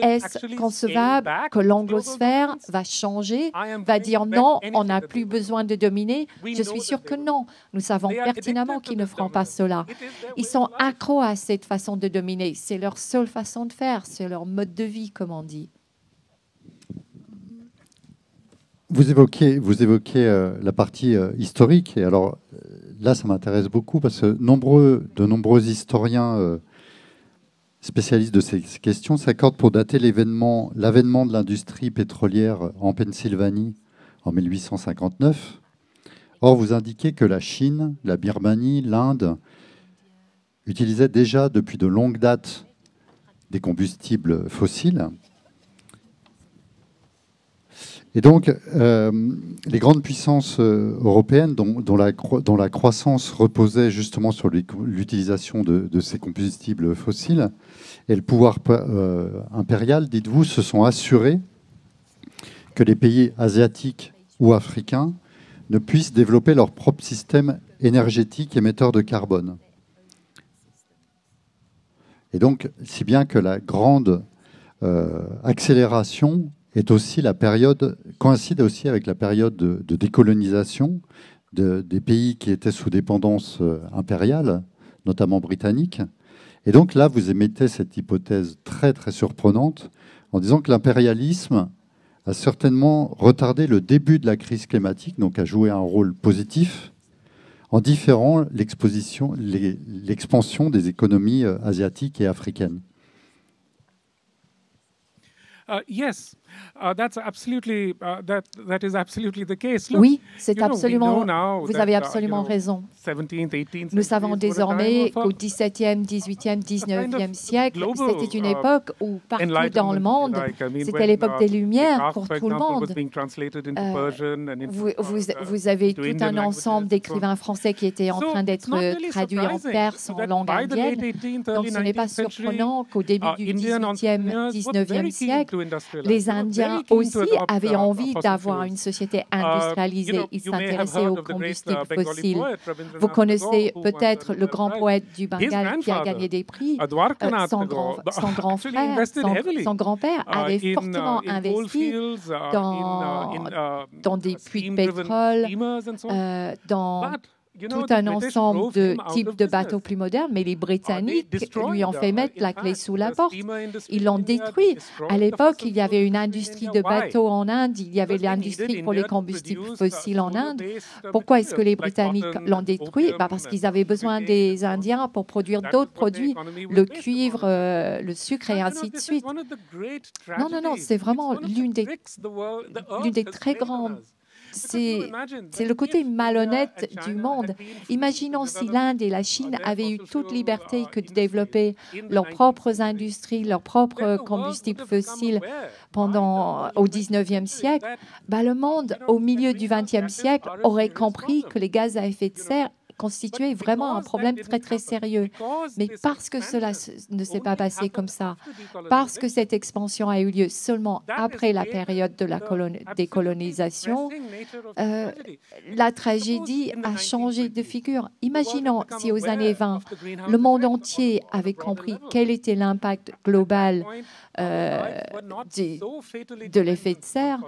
Est-ce concevable que l'anglosphère va changer, va dire non, on n'a plus besoin de dominer? Je suis sûre que non. Nous savons pertinemment qu'ils ne feront pas cela. Ils sont accros à cette façon de dominer. C'est leur seule façon de faire, c'est leur mode de vie, comme on dit. Vous évoquez la partie historique. Et alors, là, ça m'intéresse beaucoup parce que de nombreux historiens spécialistes de ces questions s'accordent pour dater l'avènement de l'industrie pétrolière en Pennsylvanie en 1859. Or, vous indiquez que la Chine, la Birmanie, l'Inde utilisaient déjà depuis de longues dates des combustibles fossiles. Et donc, les grandes puissances européennes, dont la croissance reposait justement sur l'utilisation de ces combustibles fossiles, et le pouvoir impérial, dites-vous, se sont assurés que les pays asiatiques ou africains ne puissent développer leur propre système énergétique émetteur de carbone. Et donc, si bien que la grande accélération coïncide aussi avec la période de décolonisation des pays qui étaient sous dépendance impériale, notamment britannique. Et donc là, vous émettez cette hypothèse très, très surprenante en disant que l'impérialisme a certainement retardé le début de la crise climatique, donc a joué un rôle positif, en différant l'expansion des économies asiatiques et africaines. Yes. Oui, c'est absolument. Vous avez absolument raison. Nous savons désormais qu'au XVIIe, XVIIIe, XIXe siècle, c'était une époque où partout dans le monde, c'était l'époque des Lumières pour tout le monde. Vous avez tout un ensemble d'écrivains français qui étaient en train d'être traduits en perse, en langue indienne. Donc ce n'est pas surprenant qu'au début du XVIIIe, XIXe siècle, Les Indiens aussi avaient envie d'avoir une société industrialisée. Ils s'intéressaient aux combustibles fossiles. Vous connaissez peut-être le grand poète du Bengale qui a gagné des prix. Son grand frère, son grand-père avait fortement investi dans des puits de pétrole, dans tout un ensemble de types de bateaux plus modernes, mais les Britanniques lui ont fait mettre la clé sous la porte. Ils l'ont détruit. À l'époque, il y avait une industrie de bateaux en Inde, il y avait l'industrie pour les combustibles fossiles en Inde. Pourquoi est-ce que les Britanniques l'ont détruit? Parce qu'ils avaient besoin des Indiens pour produire d'autres produits, le cuivre, le sucre et ainsi de suite. Non, c'est vraiment l'une des très grandes. C'est le côté malhonnête du monde. Imaginons si l'Inde et la Chine avaient eu toute liberté que de développer leurs propres industries, leurs propres combustibles fossiles au XIXe siècle. Le monde, au milieu du XXe siècle, aurait compris que les gaz à effet de serre constituait vraiment un problème très, très sérieux. Mais parce que cela ne s'est pas passé comme ça, parce que cette expansion a eu lieu seulement après la période de la décolonisation, la tragédie a changé de figure. Imaginons si aux années 20, le monde entier avait compris quel était l'impact global de l'effet de serre,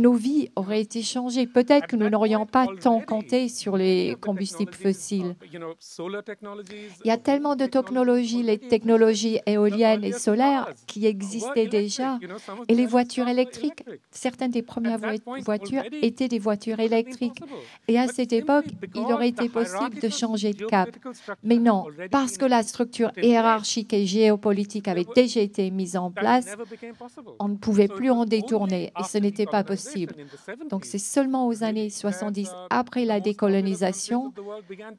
nos vies auraient été changées. Peut-être que nous n'aurions pas tant compté sur les combustibles fossiles. Il y a tellement de technologies, les technologies éoliennes et solaires qui existaient déjà. Et les voitures électriques, certaines des premières voitures étaient des voitures électriques. Et à cette époque, il aurait été possible de changer de cap. Mais non, parce que la structure hiérarchique et géopolitique avait déjà été mise en place, on ne pouvait plus en détourner et ce n'était pas possible. Donc c'est seulement aux années 70, après la décolonisation,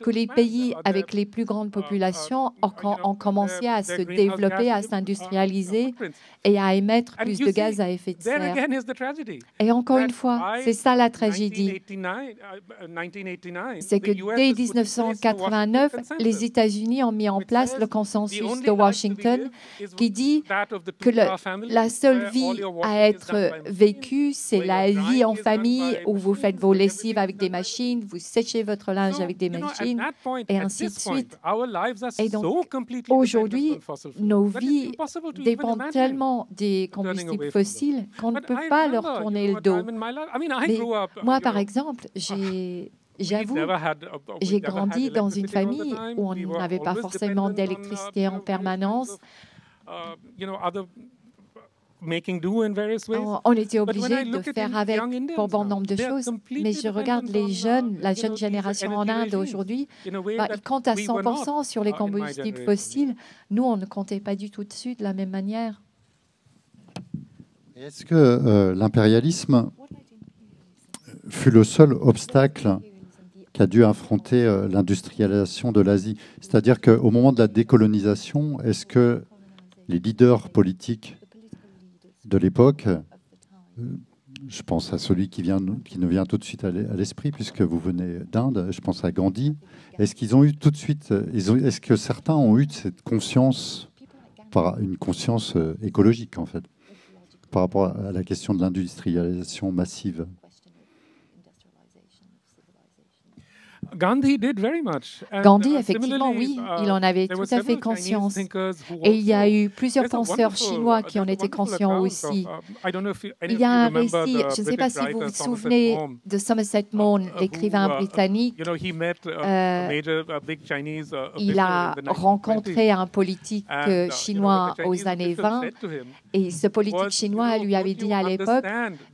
que les pays avec les plus grandes populations ont commencé à se développer, à s'industrialiser et à émettre plus de gaz à effet de serre. Et encore une fois, c'est ça la tragédie. C'est que dès 1989, les États-Unis ont mis en place le consensus de Washington qui dit que la seule vie à être vécue, c'est la vie en famille où vous faites vos lessives avec des machines, vous séchez votre linge avec des machines, et ainsi de suite. Et donc, aujourd'hui, nos vies dépendent tellement des combustibles fossiles qu'on ne peut pas leur tourner le dos. Mais moi, par exemple, j'avoue, j'ai grandi dans une famille où on n'avait pas forcément d'électricité en permanence. On était obligé de faire avec pour bon nombre de choses, mais je regarde la jeune génération en Inde aujourd'hui, ils comptent à 100% sur les combustibles fossiles. Nous, on ne comptait pas du tout dessus de la même manière. Est-ce que l'impérialisme fut le seul obstacle qu'a dû affronter l'industrialisation de l'Asie? C'est-à-dire qu'au moment de la décolonisation, est-ce que les leaders politiques de l'époque, je pense à celui qui nous vient tout de suite à l'esprit, puisque vous venez d'Inde, je pense à Gandhi, est-ce qu'ils ont eu tout de suite, est-ce que certains ont eu cette conscience, une conscience écologique en fait, par rapport à la question de l'industrialisation massive? Gandhi, effectivement, oui, il en avait tout à fait conscience. Et il y a eu plusieurs penseurs chinois qui en étaient conscients aussi. Il y a un récit, je ne sais pas si vous vous souvenez de Somerset Maugham, l'écrivain britannique. Il a rencontré un politique chinois aux années 20 et ce politique chinois lui avait dit à l'époque,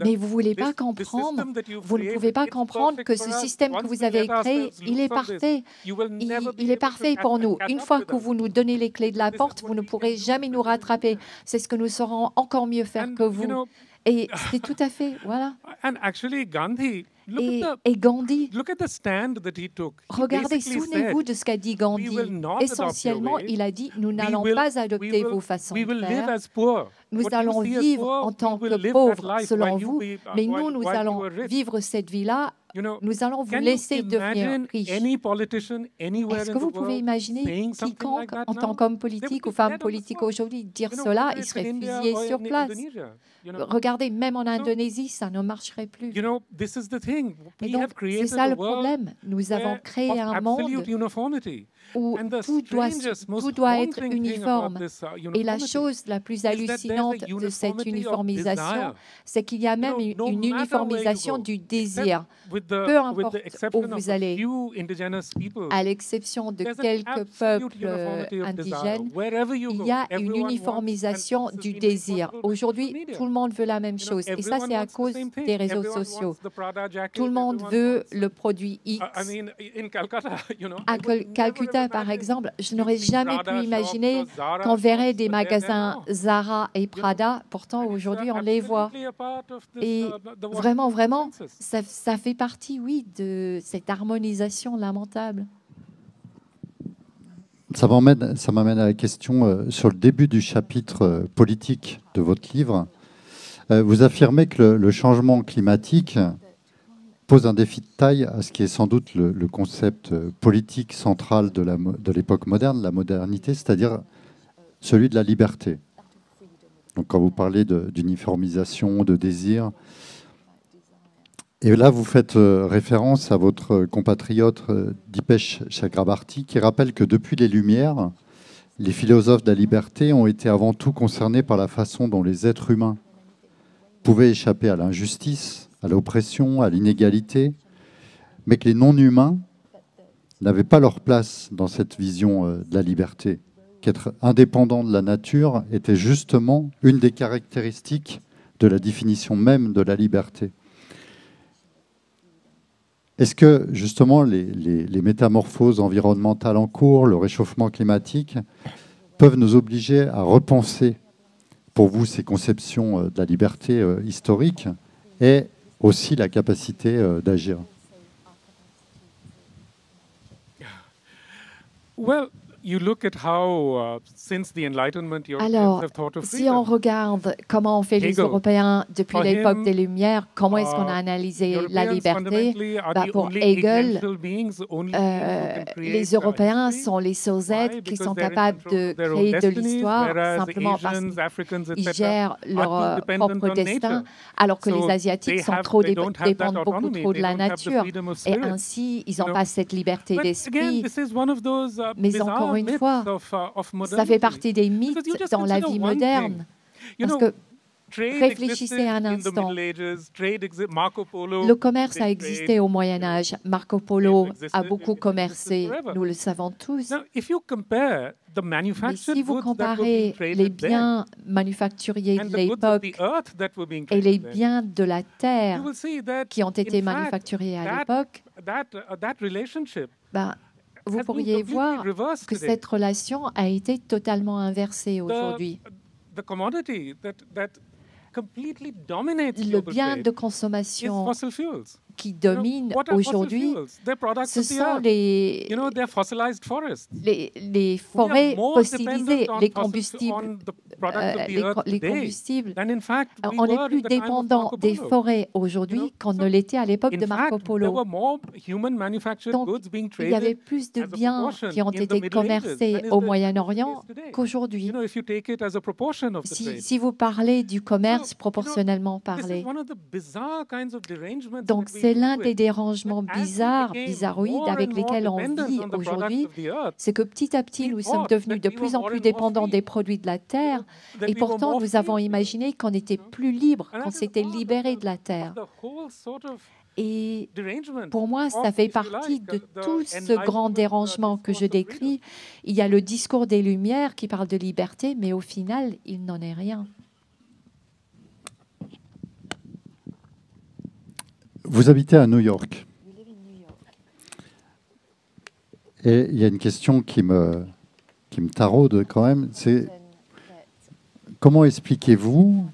mais vous ne voulez pas comprendre, vous ne pouvez pas comprendre que ce système que vous avez créé, il est parfait. Il est parfait pour nous. Une fois que vous nous donnez les clés de la porte, vous ne pourrez jamais nous rattraper. C'est ce que nous saurons encore mieux faire que vous. Et c'est tout à fait, voilà. Et Gandhi, regardez, souvenez-vous de ce qu'a dit Gandhi. Essentiellement, il a dit, nous n'allons pas adopter vos façons de faire. Nous allons vivre en tant que pauvres, selon vous, mais nous allons vivre cette vie-là nous allons vous laisser devenir riches. Est-ce que vous pouvez imaginer quiconque, en tant qu'homme politique ou femme politique aujourd'hui, dire cela, il serait fusillé sur place? Regardez, même en Indonésie, ça ne marcherait plus. Et donc, c'est ça le problème. Nous avons créé un monde où tout doit être uniforme. Et la chose la plus hallucinante de cette uniformisation, c'est qu'il y a même une uniformisation du désir. Peu importe où vous allez, à l'exception de quelques peuples indigènes, il y a une uniformisation du désir. Aujourd'hui, tout le monde veut la même chose. Et ça, c'est à cause des réseaux sociaux. Tout le monde veut le produit X. À Calcutta, par exemple, je n'aurais jamais pu imaginer qu'on verrait des magasins Zara et Prada. Pourtant, aujourd'hui, on les voit. Et vraiment, vraiment, ça fait partie, oui, de cette harmonisation lamentable. Ça m'amène à la question sur le début du chapitre politique de votre livre. Vous affirmez que le changement climatique pose un défi de taille à ce qui est sans doute le concept politique central de l'époque moderne, la modernité, c'est-à-dire celui de la liberté. Donc quand vous parlez d'uniformisation, de désir, et là vous faites référence à votre compatriote Dipesh Chakrabarty qui rappelle que depuis les Lumières, les philosophes de la liberté ont été avant tout concernés par la façon dont les êtres humains pouvaient échapper à l'injustice, à l'oppression, à l'inégalité, mais que les non-humains n'avaient pas leur place dans cette vision de la liberté, qu'être indépendant de la nature était justement une des caractéristiques de la définition même de la liberté. Est-ce que justement les métamorphoses environnementales en cours, le réchauffement climatique, peuvent nous obliger à repenser pour vous ces conceptions de la liberté historique et aussi la capacité d'agir? Alors, si on regarde comment ont fait les Européens depuis l'époque des Lumières, comment est-ce qu'on a analysé la liberté, pour Hegel, les Européens sont les seuls êtres qui sont capables de créer de l'histoire simplement parce qu'ils gèrent leur propre destin, alors que les Asiatiques sont dépendent beaucoup trop de la nature. Et ainsi, ils n'ont pas cette liberté d'esprit. Mais encore une fois, ça fait partie des mythes dans la vie moderne. Parce que, réfléchissez un instant, le commerce a existé au Moyen-Âge. Marco Polo a beaucoup commercé, nous le savons tous. Mais si vous comparez les biens manufacturiers de l'époque et les biens de la terre qui ont été manufacturés à l'époque, vous pourriez voir que cette relation a été totalement inversée aujourd'hui. Le bien de consommation qui domine aujourd'hui, ce sont les forêts fossilisées, les combustibles. On est plus dépendant des forêts aujourd'hui qu'on ne l'était à l'époque de Marco Polo. Donc, il y avait plus de biens qui ont été commercés au Moyen-Orient qu'aujourd'hui. Si vous parlez du commerce proportionnellement parlé. Donc, c'est l'un des dérangements bizarroïdes avec lesquels on vit aujourd'hui, c'est que petit à petit, nous sommes devenus de plus en plus dépendants des produits de la terre, et pourtant, nous avons imaginé qu'on était plus libre, qu'on s'était libéré de la terre. Et pour moi, ça fait partie de tout ce grand dérangement que je décris. Il y a le discours des Lumières qui parle de liberté, mais au final, il n'en est rien. Vous habitez à New York. Et il y a une question qui me taraude quand même, c'est comment expliquez-vous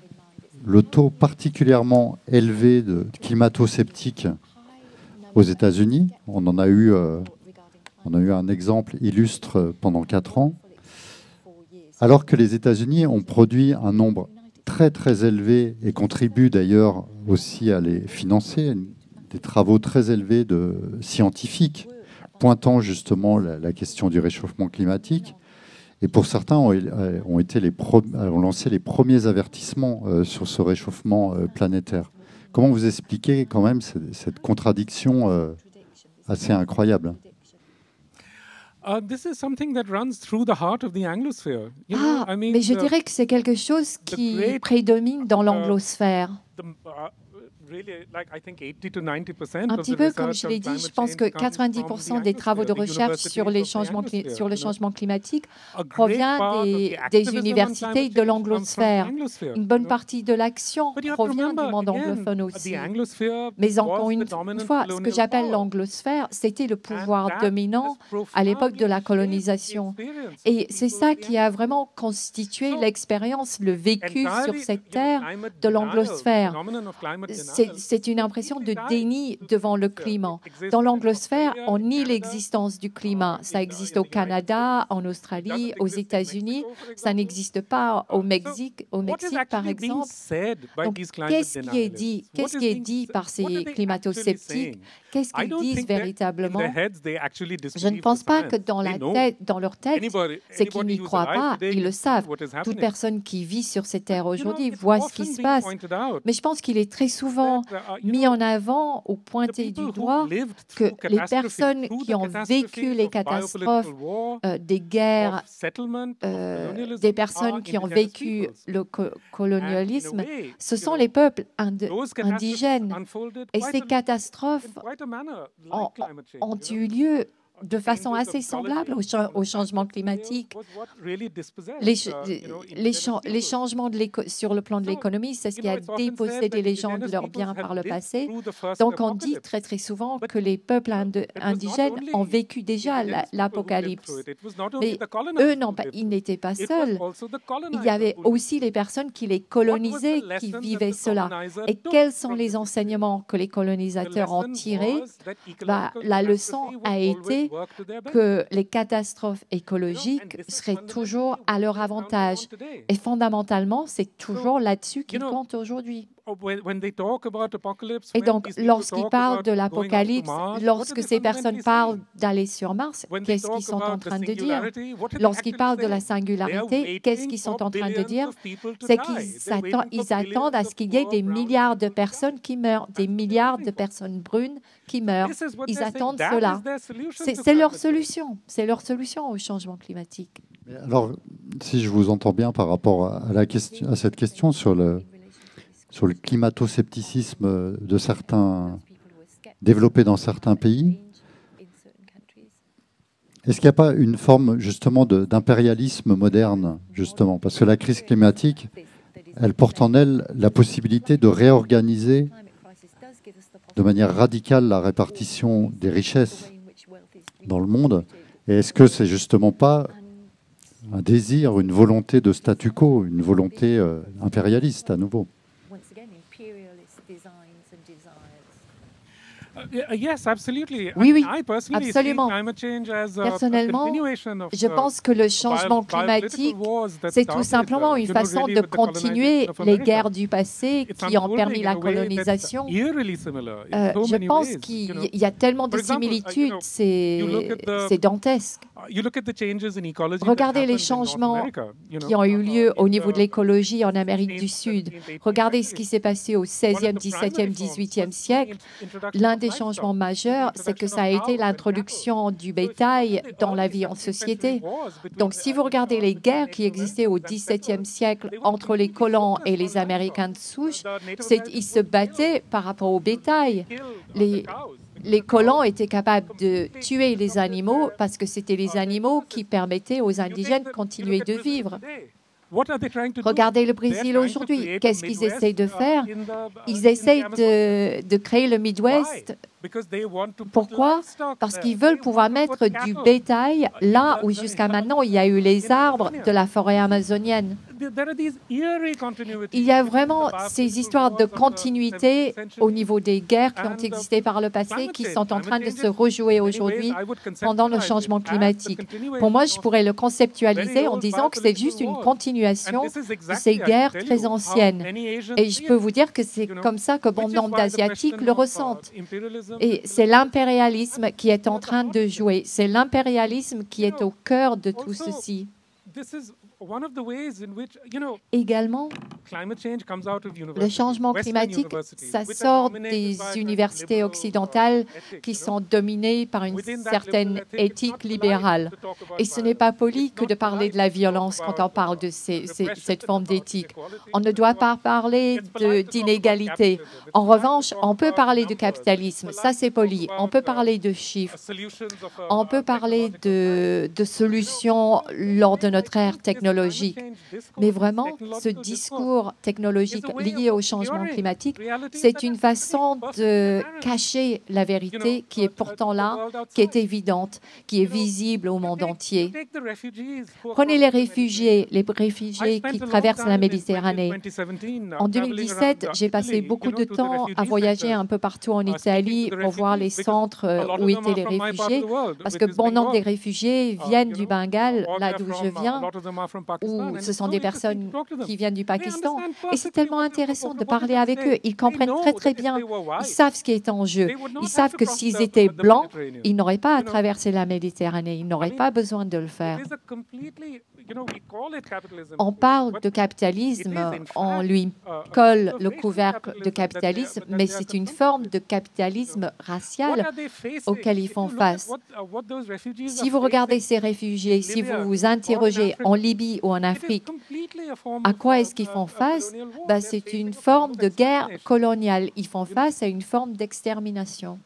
le taux particulièrement élevé de climato-sceptiques aux États-Unis? On a eu un exemple illustre pendant 4 ans, alors que les États-Unis ont produit un nombre très très élevé et contribuent d'ailleurs aussi à les financer, une des travaux très élevés de scientifiques pointant justement la question du réchauffement climatique. Et pour certains, ont lancé les premiers avertissements sur ce réchauffement planétaire. Comment vous expliquez quand même cette contradiction assez incroyable? This is something that runs through the heart of the Anglosphere. Mais je dirais que c'est quelque chose qui prédomine dans l'anglosphère. Un petit peu comme je l'ai dit, je pense que 90% des travaux de recherche sur le changement climatique provient des universités de l'anglosphère. Une bonne partie de l'action provient du monde anglophone aussi. Mais encore une fois, ce que j'appelle l'anglosphère, c'était le pouvoir dominant à l'époque de la colonisation. Et c'est ça qui a vraiment constitué l'expérience, le vécu sur cette terre de l'anglosphère. C'est une impression de déni devant le climat. Dans l'anglosphère, on nie l'existence du climat. Ça existe au Canada, en Australie, aux États-Unis. Ça n'existe pas au Mexique, par exemple. Donc, qu'est-ce qui est dit par ces climato-sceptiques? Qu'est-ce qu'ils disent véritablement? Je ne pense pas que dans leur tête, c'est qu'ils n'y croient pas, ils le savent. Toute personne qui vit sur cette terre aujourd'hui voit ce qui se passe. Mais je pense qu'il est très souvent mis en avant ou pointé du doigt que les personnes qui ont vécu les catastrophes des guerres, des personnes qui ont vécu le colonialisme, ce sont les peuples indigènes. Et ces catastrophes ont eu lieu de façon assez semblable au changement climatique. Les changements sur le plan de l'économie, c'est ce qui a dépossédé les gens de leurs biens par le passé. Donc, on dit très, très souvent que les peuples indigènes ont vécu déjà l'apocalypse. Mais eux, ils n'étaient pas seuls. Il y avait aussi les personnes qui les colonisaient, qui vivaient cela. Et quels sont les enseignements que les colonisateurs ont tirés? La leçon a été que les catastrophes écologiques seraient toujours à leur avantage. Et fondamentalement, c'est toujours là-dessus qu'ils comptent aujourd'hui. Et donc, lorsqu'ils parlent de l'apocalypse, lorsque ces personnes parlent d'aller sur Mars, qu'est-ce qu'ils sont en train de dire? Lorsqu'ils parlent de la singularité, qu'est-ce qu'ils sont en train de dire? C'est qu'ils attendent à ce qu'il y ait des milliards de personnes qui meurent, des milliards de personnes brunes qui meurent. Ils attendent cela. C'est leur solution. C'est leur solution au changement climatique. Alors, si je vous entends bien par rapport à cette question sur le climato-scepticisme développé dans certains pays, est-ce qu'il n'y a pas une forme justement d'impérialisme moderne, justement? Parce que la crise climatique, elle porte en elle la possibilité de réorganiser de manière radicale la répartition des richesses dans le monde. Et est-ce que c'est justement pas un désir, une volonté de statu quo, une volonté impérialiste à nouveau? Oui, absolument. Personnellement, je pense que le changement climatique, c'est tout simplement une façon de continuer les guerres du passé qui ont permis la colonisation. Je pense qu'il y a tellement de similitudes, c'est dantesque. Regardez les changements qui ont eu lieu au niveau de l'écologie en Amérique du Sud. Regardez ce qui s'est passé au 16e, 17e, 18e siècle. L'un des changements majeurs, c'est que ça a été l'introduction du bétail dans la vie en société. Donc, si vous regardez les guerres qui existaient au XVIIe siècle entre les colons et les Américains de souche, ils se battaient par rapport au bétail. Les colons étaient capables de tuer les animaux parce que c'était les animaux qui permettaient aux indigènes de continuer de vivre. Regardez le Brésil aujourd'hui. Qu'est-ce qu'ils essayent de faire? Ils essayent de créer le Midwest Pourquoi? Parce qu'ils veulent pouvoir mettre du bétail là où jusqu'à maintenant il y a eu les arbres de la forêt amazonienne. Il y a vraiment ces histoires de continuité au niveau des guerres qui ont existé par le passé, qui sont en train de se rejouer aujourd'hui pendant le changement climatique. Pour moi, je pourrais le conceptualiser en disant que c'est juste une continuation de ces guerres très anciennes. Et je peux vous dire que c'est comme ça que bon nombre d'Asiatiques le ressentent. Et c'est l'impérialisme qui est en train de jouer. C'est l'impérialisme qui est au cœur de tout ceci. Également, le changement climatique, ça sort des universités occidentales qui sont dominées par une certaine éthique libérale. Et ce n'est pas poli que de parler de la violence quand on parle de cette forme d'éthique. On ne doit pas parler d'inégalité. En revanche, on peut parler de capitalisme, ça c'est poli. On peut parler de chiffres. On peut parler de solutions lors de notre ère technologique. Mais vraiment, ce discours technologique lié au changement climatique, c'est une façon de cacher la vérité qui est pourtant là, qui est évidente, qui est visible au monde entier. Prenez les réfugiés qui traversent la Méditerranée. En 2017, j'ai passé beaucoup de temps à voyager un peu partout en Italie pour voir les centres où étaient les réfugiés, parce que bon nombre des réfugiés viennent du Bengale, là d'où je viens, où ce sont des personnes qui viennent du Pakistan. Et c'est tellement intéressant de parler avec eux. Ils comprennent très très bien. Ils savent ce qui est en jeu. Ils savent que s'ils étaient blancs, ils n'auraient pas à traverser la Méditerranée. Ils n'auraient pas besoin de le faire. On parle de capitalisme, on lui colle le couvercle de capitalisme, mais c'est une forme de capitalisme racial auquel ils font face. Si vous regardez ces réfugiés, si vous vous interrogez en Libye ou en Afrique, à quoi est-ce qu'ils font face? C'est une forme de guerre coloniale. Ils font face à une forme d'extermination.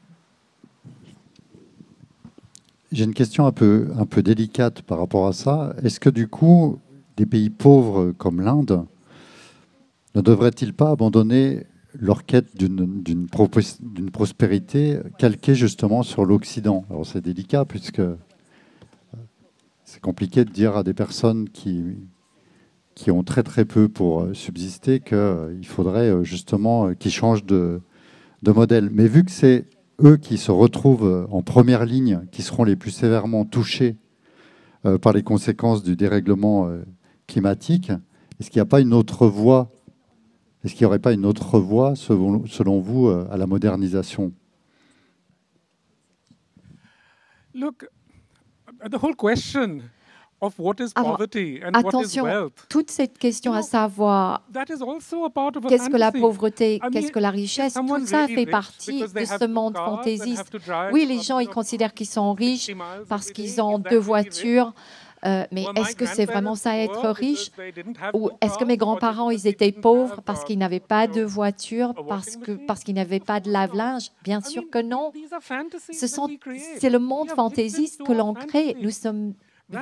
J'ai une question un peu délicate par rapport à ça. Est-ce que du coup, des pays pauvres comme l'Inde ne devraient-ils pas abandonner leur quête d'une prospérité calquée justement sur l'Occident? Alors c'est délicat puisque c'est compliqué de dire à des personnes qui ont très très peu pour subsister qu'il faudrait justement qu'ils changent de modèle. Mais vu que c'est eux qui se retrouvent en première ligne, qui seront les plus sévèrement touchés par les conséquences du dérèglement climatique, est-ce qu'il n'y a pas une autre voie? Est-ce qu'il n'y aurait pas une autre voie, selon vous, à la modernisation? Look, the whole question of what is poverty and what is wealth. Toute cette question à savoir qu'est-ce que la pauvreté, qu'est-ce que la richesse, tout ça fait partie de ce monde fantaisiste. Oui, les gens ils considèrent qu'ils sont riches parce qu'ils ont 2 voitures. Mais est-ce que c'est vraiment ça être riche? Ou est-ce que mes grands-parents, ils étaient pauvres parce qu'ils n'avaient pas de voiture, parce qu'ils n'avaient pas de lave-linge? Bien sûr que non. C'est le monde fantaisiste que l'on crée. Nous sommes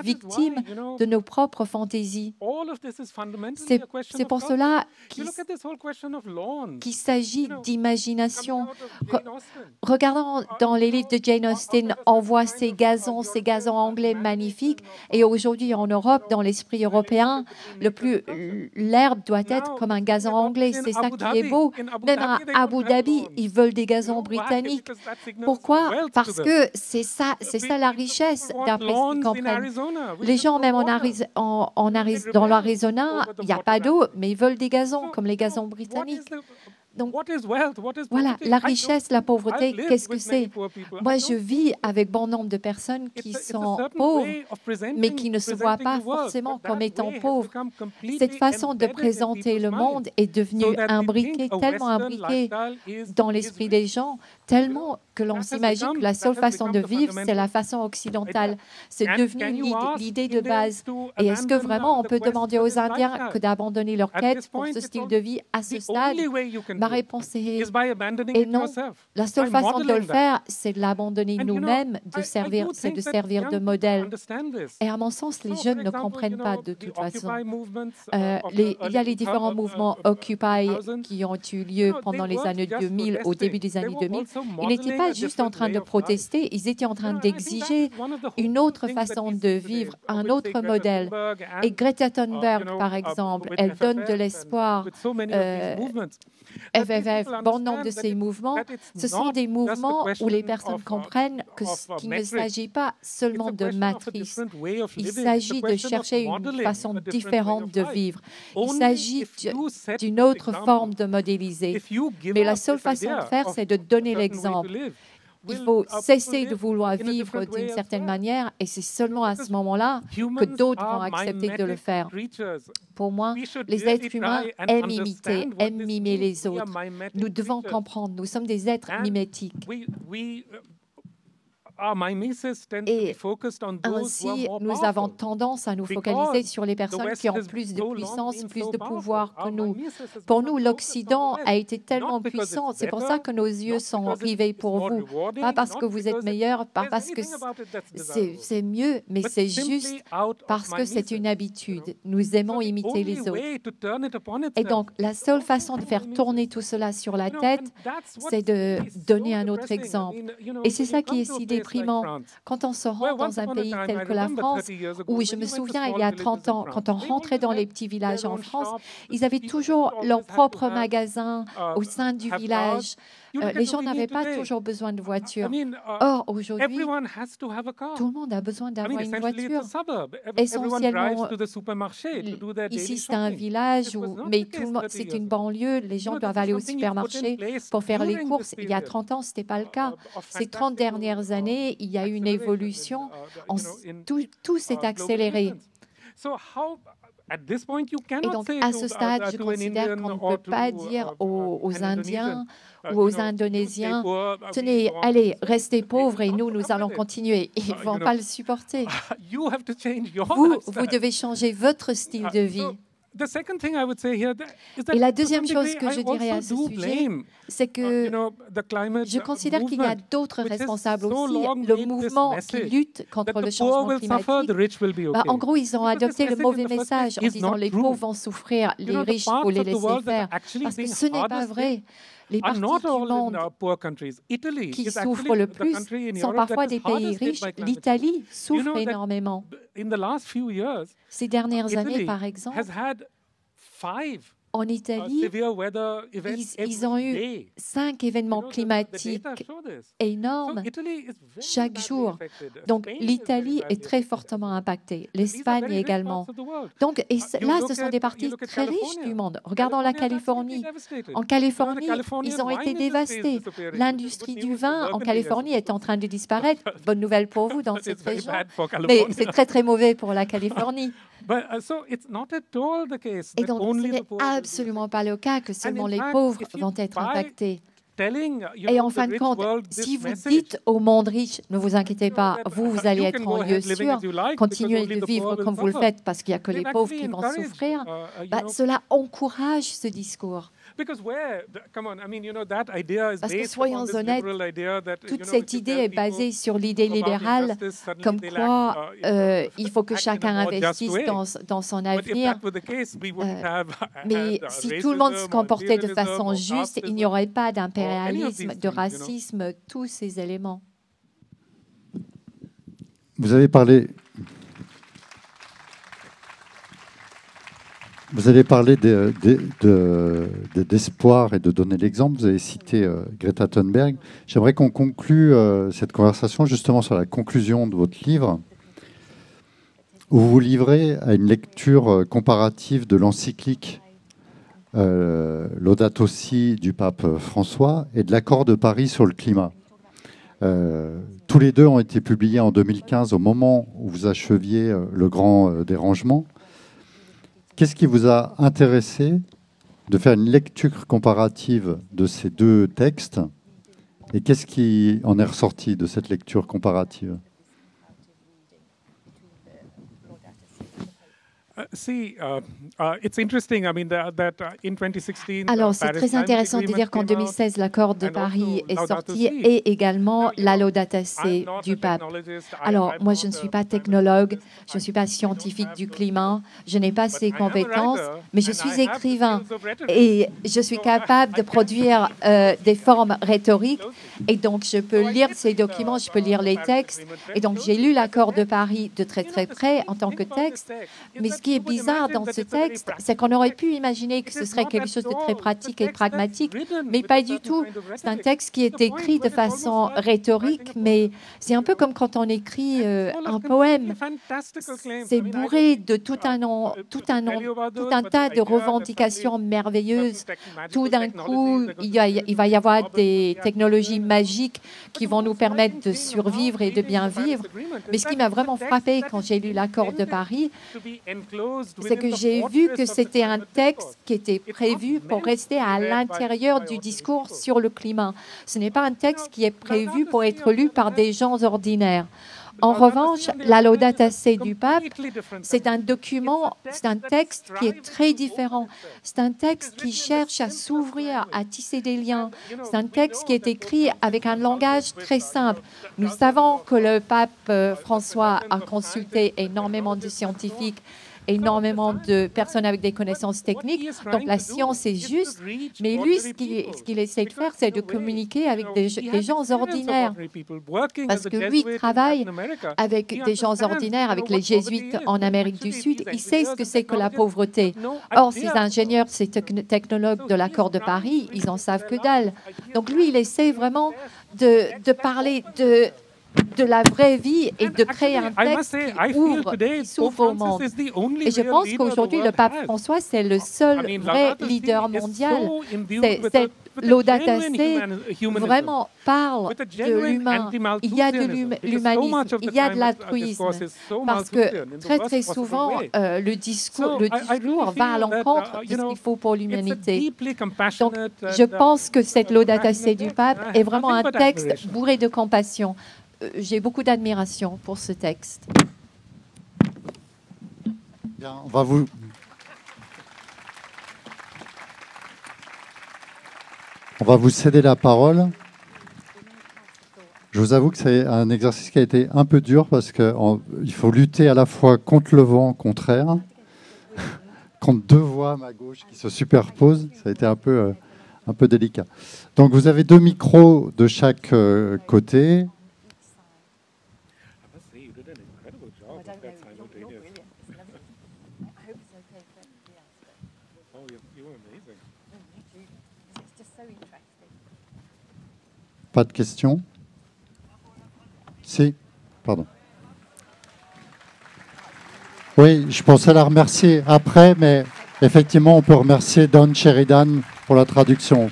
victimes de nos propres fantaisies. C'est pour cela qu'il s'agit d'imagination. Regardons dans les livres de Jane Austen, on voit ces gazons anglais magnifiques. Et aujourd'hui, en Europe, dans l'esprit européen, l'herbe doit être comme un gazon anglais. C'est ça qui est beau. Même à Abu Dhabi, ils veulent des gazons britanniques. Pourquoi? Parce que c'est ça la richesse, d'après ce qu'ils comprennent. Les gens, même dans l'Arizona, il n'y a pas d'eau, mais ils veulent des gazons, comme les gazons britanniques. Donc, voilà, la richesse, la pauvreté, qu'est-ce que c'est? Moi, je vis avec bon nombre de personnes qui sont pauvres, mais qui ne se voient pas forcément comme étant pauvres. Cette façon de présenter le monde est devenue imbriquée, tellement imbriquée dans l'esprit des gens, tellement que l'on s'imagine que la seule façon de vivre, c'est la façon occidentale. C'est devenu l'idée de base. Et est-ce que vraiment on peut demander aux Indiens que d'abandonner leur quête pour ce style de vie à ce stade? réponse est non. La seule façon de le faire, c'est de l'abandonner nous-mêmes, c'est de servir de modèle. Et à mon sens, les jeunes ne comprennent pas de toute façon. Il y a les différents mouvements Occupy qui ont eu lieu pendant les années 2000, au début des années 2000. Ils n'étaient pas juste en train de protester, ils étaient en train d'exiger une autre façon de vivre, un autre modèle. Et Greta Thunberg, par exemple, elle donne de l'espoir. FFF, bon nombre de ces mouvements, ce sont des mouvements où les personnes comprennent qu'il ne s'agit pas seulement de matrice. Il s'agit de chercher une façon différente de vivre. Il s'agit d'une autre forme de modéliser. Mais la seule façon de faire, c'est de donner l'exemple. Il faut cesser de vouloir vivre d'une certaine manière et c'est seulement à ce moment-là que d'autres vont accepter de le faire. Pour moi, les êtres humains aiment imiter, aiment mimer les autres. Nous devons comprendre, nous sommes des êtres mimétiques. Et ainsi, nous avons tendance à nous focaliser sur les personnes qui ont plus de puissance, plus de pouvoir que nous. Pour nous, l'Occident a été tellement puissant, c'est pour ça que nos yeux sont rivés pour vous. Pas parce que vous êtes meilleurs, pas parce que c'est mieux, mais c'est juste parce que c'est une habitude. Nous aimons imiter les autres. Et donc, la seule façon de faire tourner tout cela sur la tête, c'est de donner un autre exemple. Et c'est ça qui est si déprimant. Quand on se rend dans un pays tel que la France, où je me souviens, il y a 30 ans, quand on rentrait dans les petits villages en France, ils avaient toujours leur propre magasin au sein du village. Les gens n'avaient pas toujours besoin de voiture. Or, aujourd'hui, tout le monde a besoin d'avoir une voiture. Essentiellement, ici, c'est un village, mais c'est une banlieue. Les gens doivent aller au supermarché pour faire les courses. Il y a 30 ans, ce n'était pas le cas. Ces 30 dernières années, il y a eu une évolution. Tout s'est accéléré. Et donc, à ce stade, je considère qu'on ne peut pas dire aux Indiens ou aux Indonésiens, tenez, allez, restez pauvres et nous allons continuer. Ils ne vont pas le supporter. Vous devez changer votre style de vie. Et la deuxième chose que je dirais à ce sujet, c'est que je considère qu'il y a d'autres responsables aussi. Le mouvement qui lutte contre le changement climatique, en gros, ils ont adopté le mauvais message en disant les pauvres vont souffrir, les riches, il faut les laisser faire. Parce que ce n'est pas vrai. Les parties du monde qui souffrent le plus sont parfois des pays riches. L'Italie souffre énormément. Ces dernières années, par exemple, en Italie, ils ont eu 5 événements climatiques énormes chaque jour. Donc, l'Italie est très fortement impactée. L'Espagne également. Donc, là, ce sont des parties très riches du monde. Regardons la Californie. En Californie, ils ont été dévastés. L'industrie du vin en Californie est en train de disparaître. Bonne nouvelle pour vous dans cette région. Mais c'est très, très mauvais pour la Californie. Et donc, ce n'est absolument pas le cas que seulement les pauvres vont être impactés. Et en fin de compte, si vous dites au monde riche, ne vous inquiétez pas, vous allez être en lieu sûr, continuez de vivre comme vous le faites parce qu'il n'y a que les pauvres qui vont souffrir, cela encourage ce discours. Parce que soyons honnêtes, toute cette idée est basée sur l'idée libérale, comme quoi il faut que chacun investisse dans son avenir. Mais si tout le monde se comportait de façon juste, il n'y aurait pas d'impérialisme, de racisme, tous ces éléments. Vous avez parlé d'espoir et de donner l'exemple. Vous avez cité Greta Thunberg. J'aimerais qu'on conclue cette conversation justement sur la conclusion de votre livre, où vous vous livrez à une lecture comparative de l'encyclique Laudato Si du pape François et de l'accord de Paris sur le climat. Tous les deux ont été publiés en 2015, au moment où vous acheviez le grand dérangement. Qu'est-ce qui vous a intéressé de faire une lecture comparative de ces deux textes et qu'est-ce qui en est ressorti de cette lecture comparative? Alors, c'est très intéressant de dire qu'en 2016, l'accord de Paris est sorti et également la Laudato Si du pape. Alors, moi, je ne suis pas technologue, je ne suis pas scientifique du climat, je n'ai pas ces compétences, mais je suis écrivain et je suis capable de produire des formes rhétoriques et donc je peux lire ces documents, je peux lire les textes et donc j'ai lu l'accord de Paris de très très près en tant que texte. Mais ce qui est bizarre dans ce texte, c'est qu'on aurait pu imaginer que ce serait quelque chose de très pratique et pragmatique, mais pas du tout. C'est un texte qui est écrit de façon rhétorique, mais c'est un peu comme quand on écrit un poème. C'est bourré de tout un tas de revendications merveilleuses. Tout d'un coup, il va y avoir des technologies magiques qui vont nous permettre de survivre et de bien vivre. Mais ce qui m'a vraiment frappé quand j'ai lu l'accord de Paris, c'est que j'ai vu que c'était un texte qui était prévu pour rester à l'intérieur du discours sur le climat. Ce n'est pas un texte qui est prévu pour être lu par des gens ordinaires. En revanche, la Laudato Si du pape, c'est un document, c'est un texte qui est très différent. C'est un texte qui cherche à s'ouvrir, à tisser des liens. C'est un texte qui est écrit avec un langage très simple. Nous savons que le pape François a consulté énormément de scientifiques, énormément de personnes avec des connaissances techniques. Donc la science est juste, mais lui, ce qu'il essaie de faire, c'est de communiquer avec des gens ordinaires. Parce que lui travaille avec des gens ordinaires, avec les jésuites en Amérique du Sud. Il sait ce que c'est que la pauvreté. Or, ces ingénieurs, ces technologues de l'accord de Paris, ils en savent que dalle. Donc lui, il essaie vraiment de parler de la vraie vie et de créer un texte qui s'ouvre au monde. Et je pense qu'aujourd'hui, le pape François, c'est le seul vrai leader mondial. Cette Laudato Si vraiment parle de l'humain. Il y a de l'humanisme, il y a de l'altruisme. Parce que très, très souvent, le discours va à l'encontre de ce qu'il faut pour l'humanité. Donc, je pense que cette Laudato Si du pape est vraiment un texte bourré de compassion. J'ai beaucoup d'admiration pour ce texte. Bien, on va vous céder la parole. Je vous avoue que c'est un exercice qui a été un peu dur parce qu'il faut lutter à la fois contre le vent contraire, contre deux voix à ma gauche qui se superposent. Ça a été un peu délicat. Donc vous avez 2 micros de chaque côté. Pas de questions? Si, pardon. Oui, je pensais la remercier après, mais effectivement, on peut remercier Don Sheridan pour la traduction.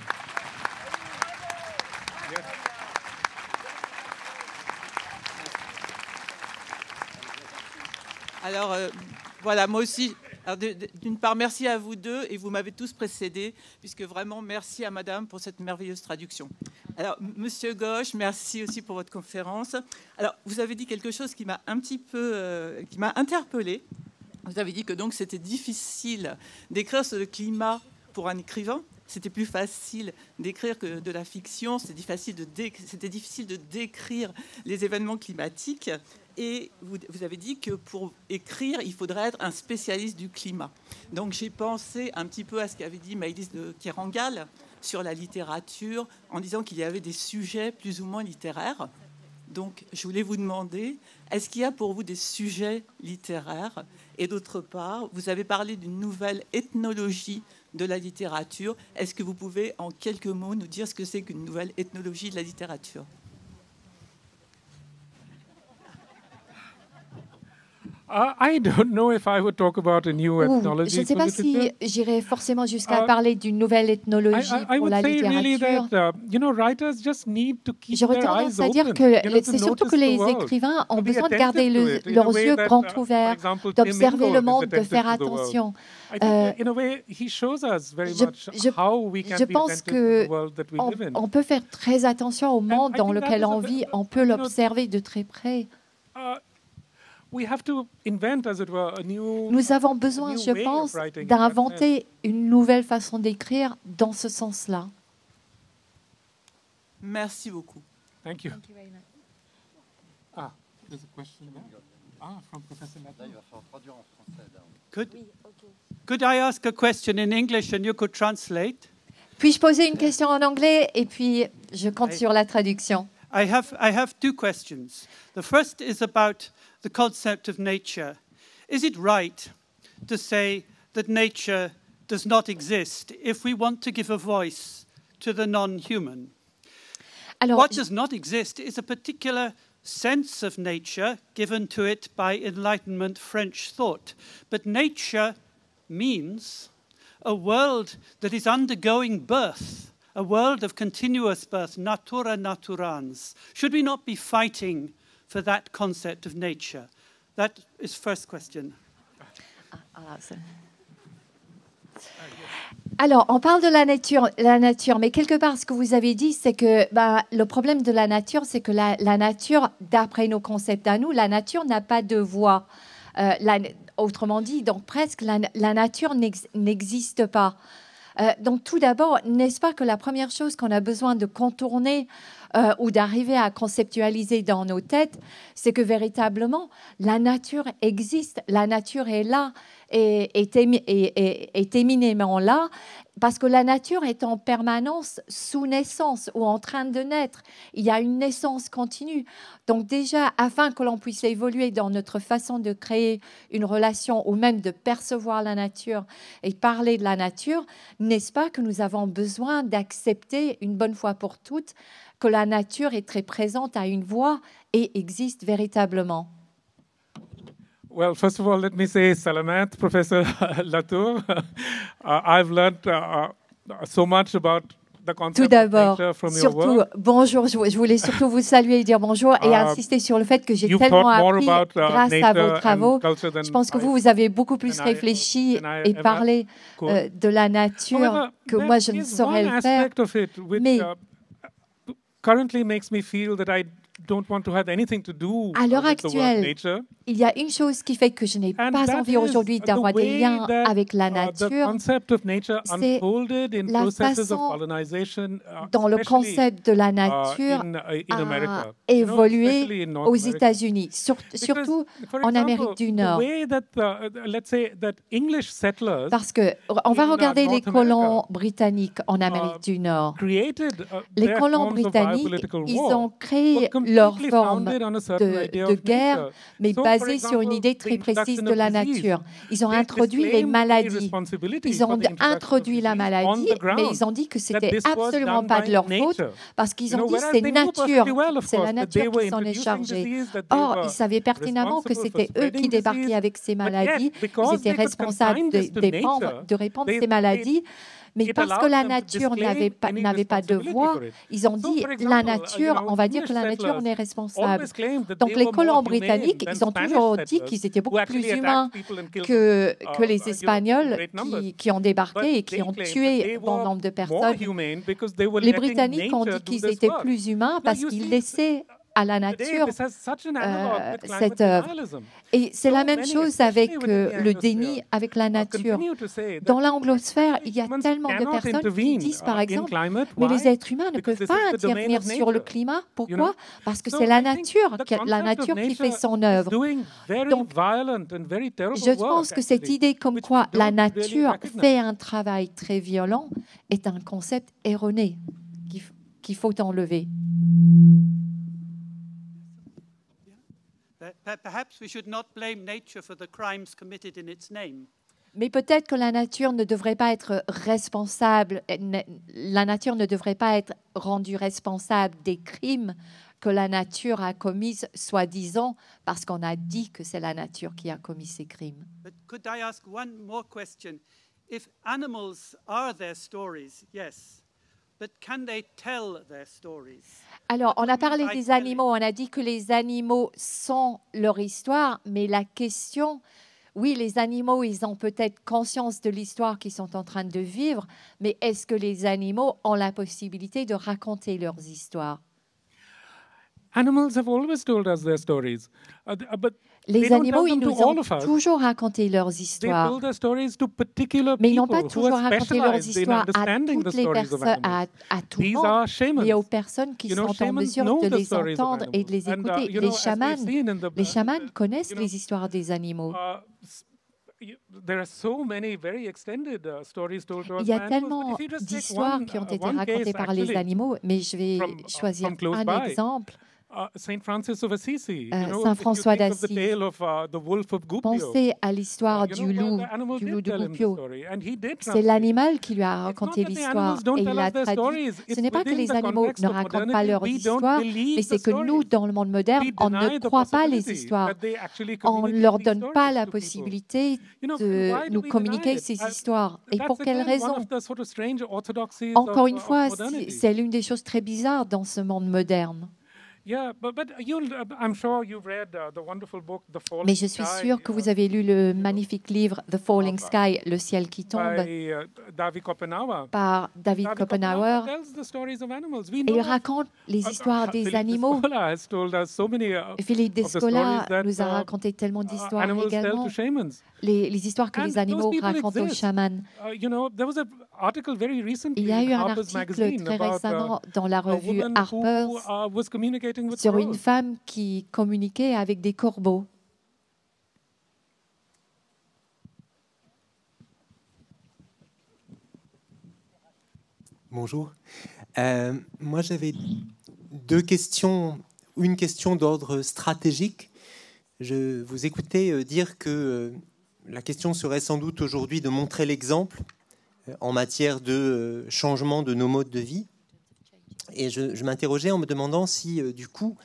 Alors, voilà, moi aussi, d'une part, merci à vous deux, et vous m'avez tous précédé, puisque vraiment, merci à madame pour cette merveilleuse traduction. Alors, monsieur Gauche, merci aussi pour votre conférence. Alors, vous avez dit quelque chose qui m'a un petit peu, qui m'a interpellée. Vous avez dit que donc c'était difficile d'écrire sur le climat pour un écrivain. C'était plus facile d'écrire que de la fiction. C'était difficile de décrire les événements climatiques. Et vous avez dit que pour écrire, il faudrait être un spécialiste du climat. Donc j'ai pensé un petit peu à ce qu'avait dit Maëlys de Kerangal sur la littérature, en disant qu'il y avait des sujets plus ou moins littéraires. Donc je voulais vous demander, est-ce qu'il y a pour vous des sujets littéraires? Et d'autre part, vous avez parlé d'une nouvelle ethnologie de la littérature. Est-ce que vous pouvez en quelques mots nous dire ce que c'est qu'une nouvelle ethnologie de la littérature? Je ne sais pas si j'irais forcément jusqu'à parler d'une nouvelle ethnologie pour la littérature. J'aurais tendance à dire que c'est surtout que les écrivains ont besoin de garder leurs yeux grands ouverts, d'observer le monde, de faire attention. Je pense qu'on peut faire très attention au monde dans lequel on vit, on peut l'observer de très près. Nous avons besoin, je pense, d'inventer une nouvelle façon d'écrire dans ce sens-là. Merci beaucoup. Thank you. There's a question there. From Professor Latour. Could I ask a question in English and you could translate? Puis-je poser une question en anglais et puis je compte sur la traduction? I have two questions. The first is about the concept of nature. Is it right to say that nature does not exist if we want to give a voice to the non-human? What does not exist is a particular sense of nature given to it by Enlightenment French thought. But nature means a world that is undergoing birth, a world of continuous birth, natura naturans. Should we not be fighting for that concept of nature? That is first question. Alors, on parle de la nature, mais quelque part, ce que vous avez dit, c'est que le problème de la nature, c'est que la nature, d'après nos concepts à nous, la nature n'a pas de voix. Autrement dit, donc presque, la nature n'existe pas. Donc tout d'abord, n'est-ce pas que la première chose qu'on a besoin de contourner ou d'arriver à conceptualiser dans nos têtes, c'est que véritablement, la nature existe, la nature est là, est éminemment là, parce que la nature est en permanence sous naissance ou en train de naître. Il y a une naissance continue. Donc déjà, afin que l'on puisse évoluer dans notre façon de créer une relation ou même de percevoir la nature et parler de la nature, n'est-ce pas que nous avons besoin d'accepter une bonne fois pour toutes que la nature est très présente, a une voix et existe véritablement? Well, first of all, let me say Salamat, Professor Latour. I've learned so much about the concept of nature from your work. Bonjour. Je voulais surtout vous saluer et dire bonjour et insister sur le fait que j'ai tellement appris grâce à vos travaux. Je pense que vous avez beaucoup plus réfléchi et parlé de la nature que moi je ne saurais le faire. Mais currently makes me feel that I don't want to have anything to do à l'heure with the word actuelle, nature. Il y a une chose qui fait que je n'ai pas envie aujourd'hui d'avoir des liens avec la nature, c'est la façon dont le concept de la nature a évolué aux États-Unis, surtout en Amérique du Nord. Parce qu'on va regarder les colons britanniques en Amérique du Nord. Les colons britanniques, ils ont créé leur forme de guerre, mais basée sur une idée très précise de la nature. Ils ont introduit les maladies. Ils ont introduit la maladie, mais ils ont dit que c'était absolument pas de leur faute parce qu'ils ont dit c'est nature, c'est la nature qui s'en est chargée. Or, ils savaient pertinemment que c'était eux qui débarquaient avec ces maladies. Ils étaient responsables de répandre ces maladies. Mais parce que la nature n'avait pas de voix, ils ont dit la nature, on va dire que la nature en est responsable. Donc les colons britanniques, ils ont toujours dit qu'ils étaient beaucoup plus humains que les Espagnols qui ont débarqué et qui ont tué bon nombre de personnes. Les Britanniques ont dit qu'ils étaient plus humains parce qu'ils laissaient à la nature cette œuvre. Et c'est la même chose avec le déni avec la nature. Dans l'anglosphère, il y a tellement de personnes qui disent, par exemple, mais les êtres humains ne peuvent pas intervenir sur le climat. Pourquoi? Parce que c'est la nature qui fait son œuvre. Donc, je pense que cette idée comme quoi la nature fait un travail très violent est un concept erroné qu'il faut enlever. Mais peut-être que la nature ne devrait pas être responsable, la nature ne devrait pas être rendue responsable des crimes que la nature a commis, soi-disant, parce qu'on a dit que c'est la nature qui a commis ces crimes. But could I ask one more question? If animals are their stories, yes. But can they tell their stories? Alors, on a parlé des animaux, on a dit que les animaux sont leur histoire, mais la question, oui, les animaux, ils ont peut-être conscience de l'histoire qu'ils sont en train de vivre, mais est-ce que les animaux ont la possibilité de raconter leurs histoires? Animals have always told us their stories. Les animaux, ils nous ont toujours raconté leurs histoires, mais ils n'ont pas toujours raconté leurs histoires à toutes les personnes, à tout le monde, mais aux personnes qui sont en mesure de les entendre et de les écouter. Les chamans connaissent les histoires des animaux. Il y a tellement d'histoires qui ont été racontées par les animaux, mais je vais choisir un exemple. Saint François d'Assise. Pensez à l'histoire du loup de Goupio. C'est l'animal qui lui a raconté l'histoire et il l'a traduit. Ce n'est pas que les animaux ne racontent pas leur histoire, mais c'est que nous, dans le monde moderne, on ne croit pas les histoires. On ne leur donne pas la possibilité de nous communiquer ces histoires. Et pour quelle raison? Encore une fois, c'est l'une des choses très bizarres dans ce monde moderne. Mais je suis sûre que vous avez lu le magnifique livre The Falling Sky, Le ciel qui tombe, par David Koppenhauer. Et il raconte les histoires des animaux. Philippe Descola nous a raconté tellement d'histoires également. Les histoires que les animaux racontent aux chamans. Il y a eu un article très récemment dans la revue Harper's sur une femme qui communiquait avec des corbeaux. Bonjour. Moi, j'avais deux questions. Une question d'ordre stratégique. Je vous écoutais dire que la question serait sans doute aujourd'hui de montrer l'exemple en matière de changement de nos modes de vie. Et je m'interrogeais en me demandant si, du coup,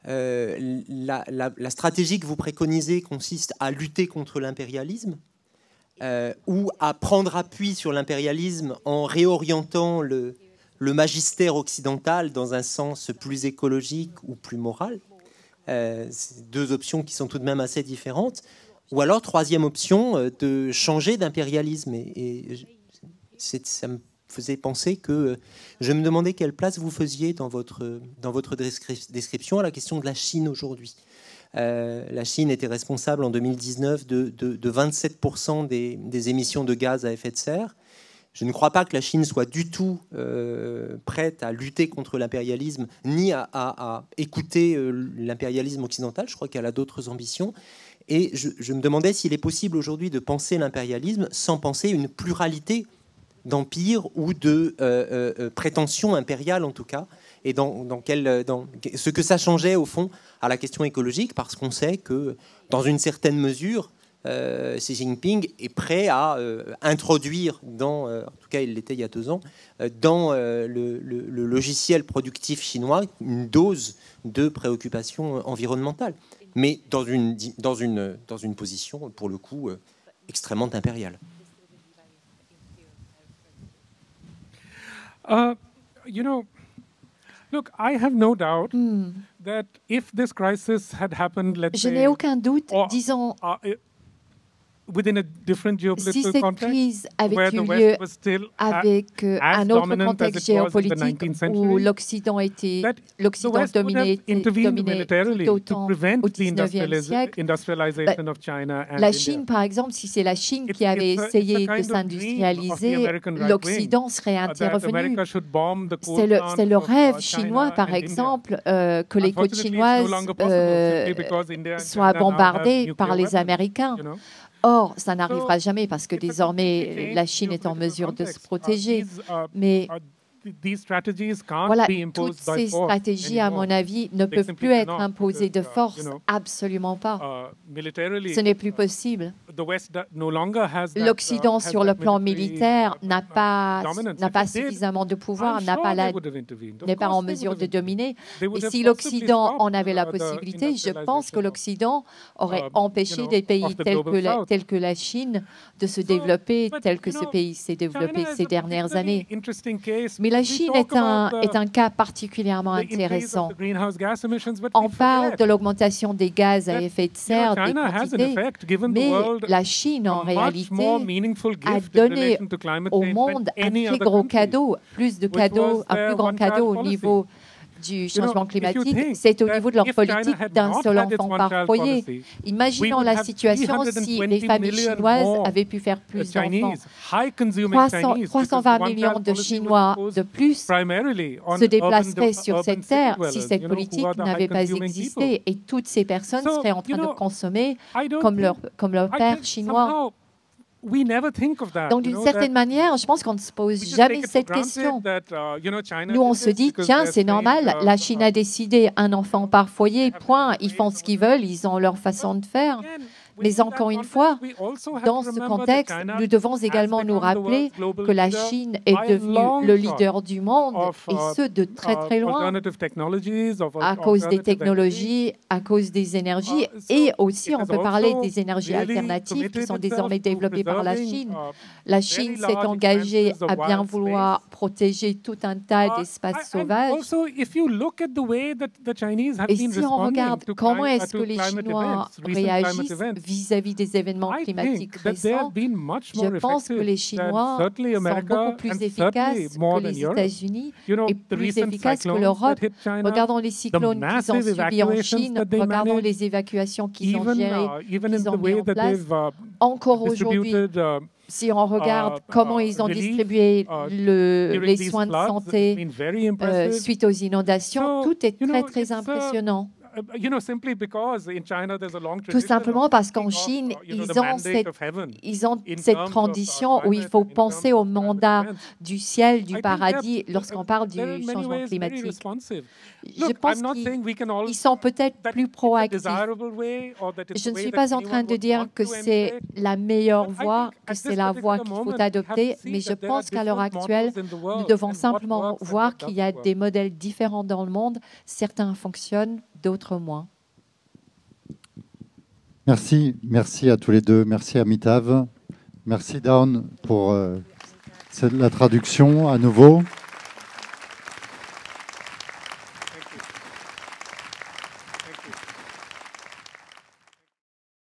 la stratégie que vous préconisez consiste à lutter contre l'impérialisme ou à prendre appui sur l'impérialisme en réorientant le magistère occidental dans un sens plus écologique ou plus moral. C'est deux options qui sont tout de même assez différentes. Ou alors, troisième option, de changer d'impérialisme. Ça me faisait penser que je me demandais quelle place vous faisiez dans votre description à la question de la Chine aujourd'hui. La Chine était responsable en 2019 de 27% des émissions de gaz à effet de serre. Je ne crois pas que la Chine soit du tout prête à lutter contre l'impérialisme, ni à écouter l'impérialisme occidental. Je crois qu'elle a d'autres ambitions. Et je me demandais s'il est possible aujourd'hui de penser l'impérialisme sans penser une pluralité d'empires ou de prétention impériale en tout cas, et dans ce que ça changeait au fond à la question écologique, parce qu'on sait que dans une certaine mesure, Xi Jinping est prêt à introduire, en tout cas il l'était il y a 2 ans, dans le logiciel productif chinois une dose de préoccupation environnementale, mais dans une position pour le coup extrêmement impériale. Look, I have no doubt that if this crisis had happened, let's say, je n'ai aucun doute, disons, si cette crise avait eu lieu avec un autre contexte géopolitique où l'Occident dominait d'autant au XIXe siècle, la Chine, par exemple, si c'est la Chine qui avait essayé de s'industrialiser, l'Occident serait intervenu. C'est le rêve chinois, par exemple, que les côtes chinoises soient bombardées par les Américains. Or, ça n'arrivera jamais parce que désormais, la Chine est en mesure de se protéger. Mais voilà, toutes ces stratégies, à mon avis, ne peuvent plus être imposées de force. Absolument pas. Ce n'est plus possible. L'Occident, sur le plan militaire, n'a pas suffisamment de pouvoir, n'est pas en mesure de dominer. Et si l'Occident en avait la possibilité, je pense que l'Occident aurait empêché des pays tels que la Chine de se développer tel que ce pays s'est développé ces dernières années. Mais la Chine est un cas particulièrement intéressant. On parle de l'augmentation des gaz à effet de serre, des quantités, mais la Chine, en réalité, a donné au monde un très gros cadeau, un plus grand cadeau au niveau du changement climatique, c'est au niveau de leur politique d'un seul enfant par foyer. Imaginons la situation si les familles chinoises avaient pu faire plus d'enfants. 320 millions de Chinois de plus se déplaceraient sur cette terre si cette politique n'avait pas existé, et toutes ces personnes seraient en train de consommer comme leur père chinois. Donc, d'une certaine manière, je pense qu'on ne se pose jamais cette question. Nous, on se dit, tiens, c'est normal, la Chine a décidé un enfant par foyer, point, ils font ce qu'ils veulent, ils ont leur façon de faire. Mais encore une fois, dans ce contexte, nous devons également nous rappeler que la Chine est devenue le leader du monde, et ce, de très très loin, à cause des technologies, à cause des énergies, et aussi on peut parler des énergies alternatives qui sont désormais développées par la Chine. La Chine s'est engagée à bien vouloir protéger tout un tas d'espaces sauvages. Et si on regarde comment est-ce que les Chinois réagissent vis-à-vis des événements climatiques récents, je pense que les Chinois sont beaucoup plus efficaces que les États-Unis et plus efficaces que l'Europe. Regardons les cyclones qu'ils ont subis en Chine, regardons les évacuations qu'ils ont gérées, qu'ils ont mis en place. Encore aujourd'hui, si on regarde comment ils ont distribué les soins de santé suite aux inondations, tout est très, très impressionnant. Tout simplement parce qu'en Chine, ils ont cette tradition où il faut penser au mandat du ciel, du paradis, lorsqu'on parle du changement climatique. Je pense qu'ils sont peut-être plus proactifs. Je ne suis pas en train de dire que c'est la meilleure voie, que c'est la voie qu'il faut adopter, mais je pense qu'à l'heure actuelle, nous devons simplement voir qu'il y a des modèles différents dans le monde. Certains fonctionnent, d'autres moins. Merci à tous les deux. Merci à Amitav. Merci Dawn pour la traduction à nouveau.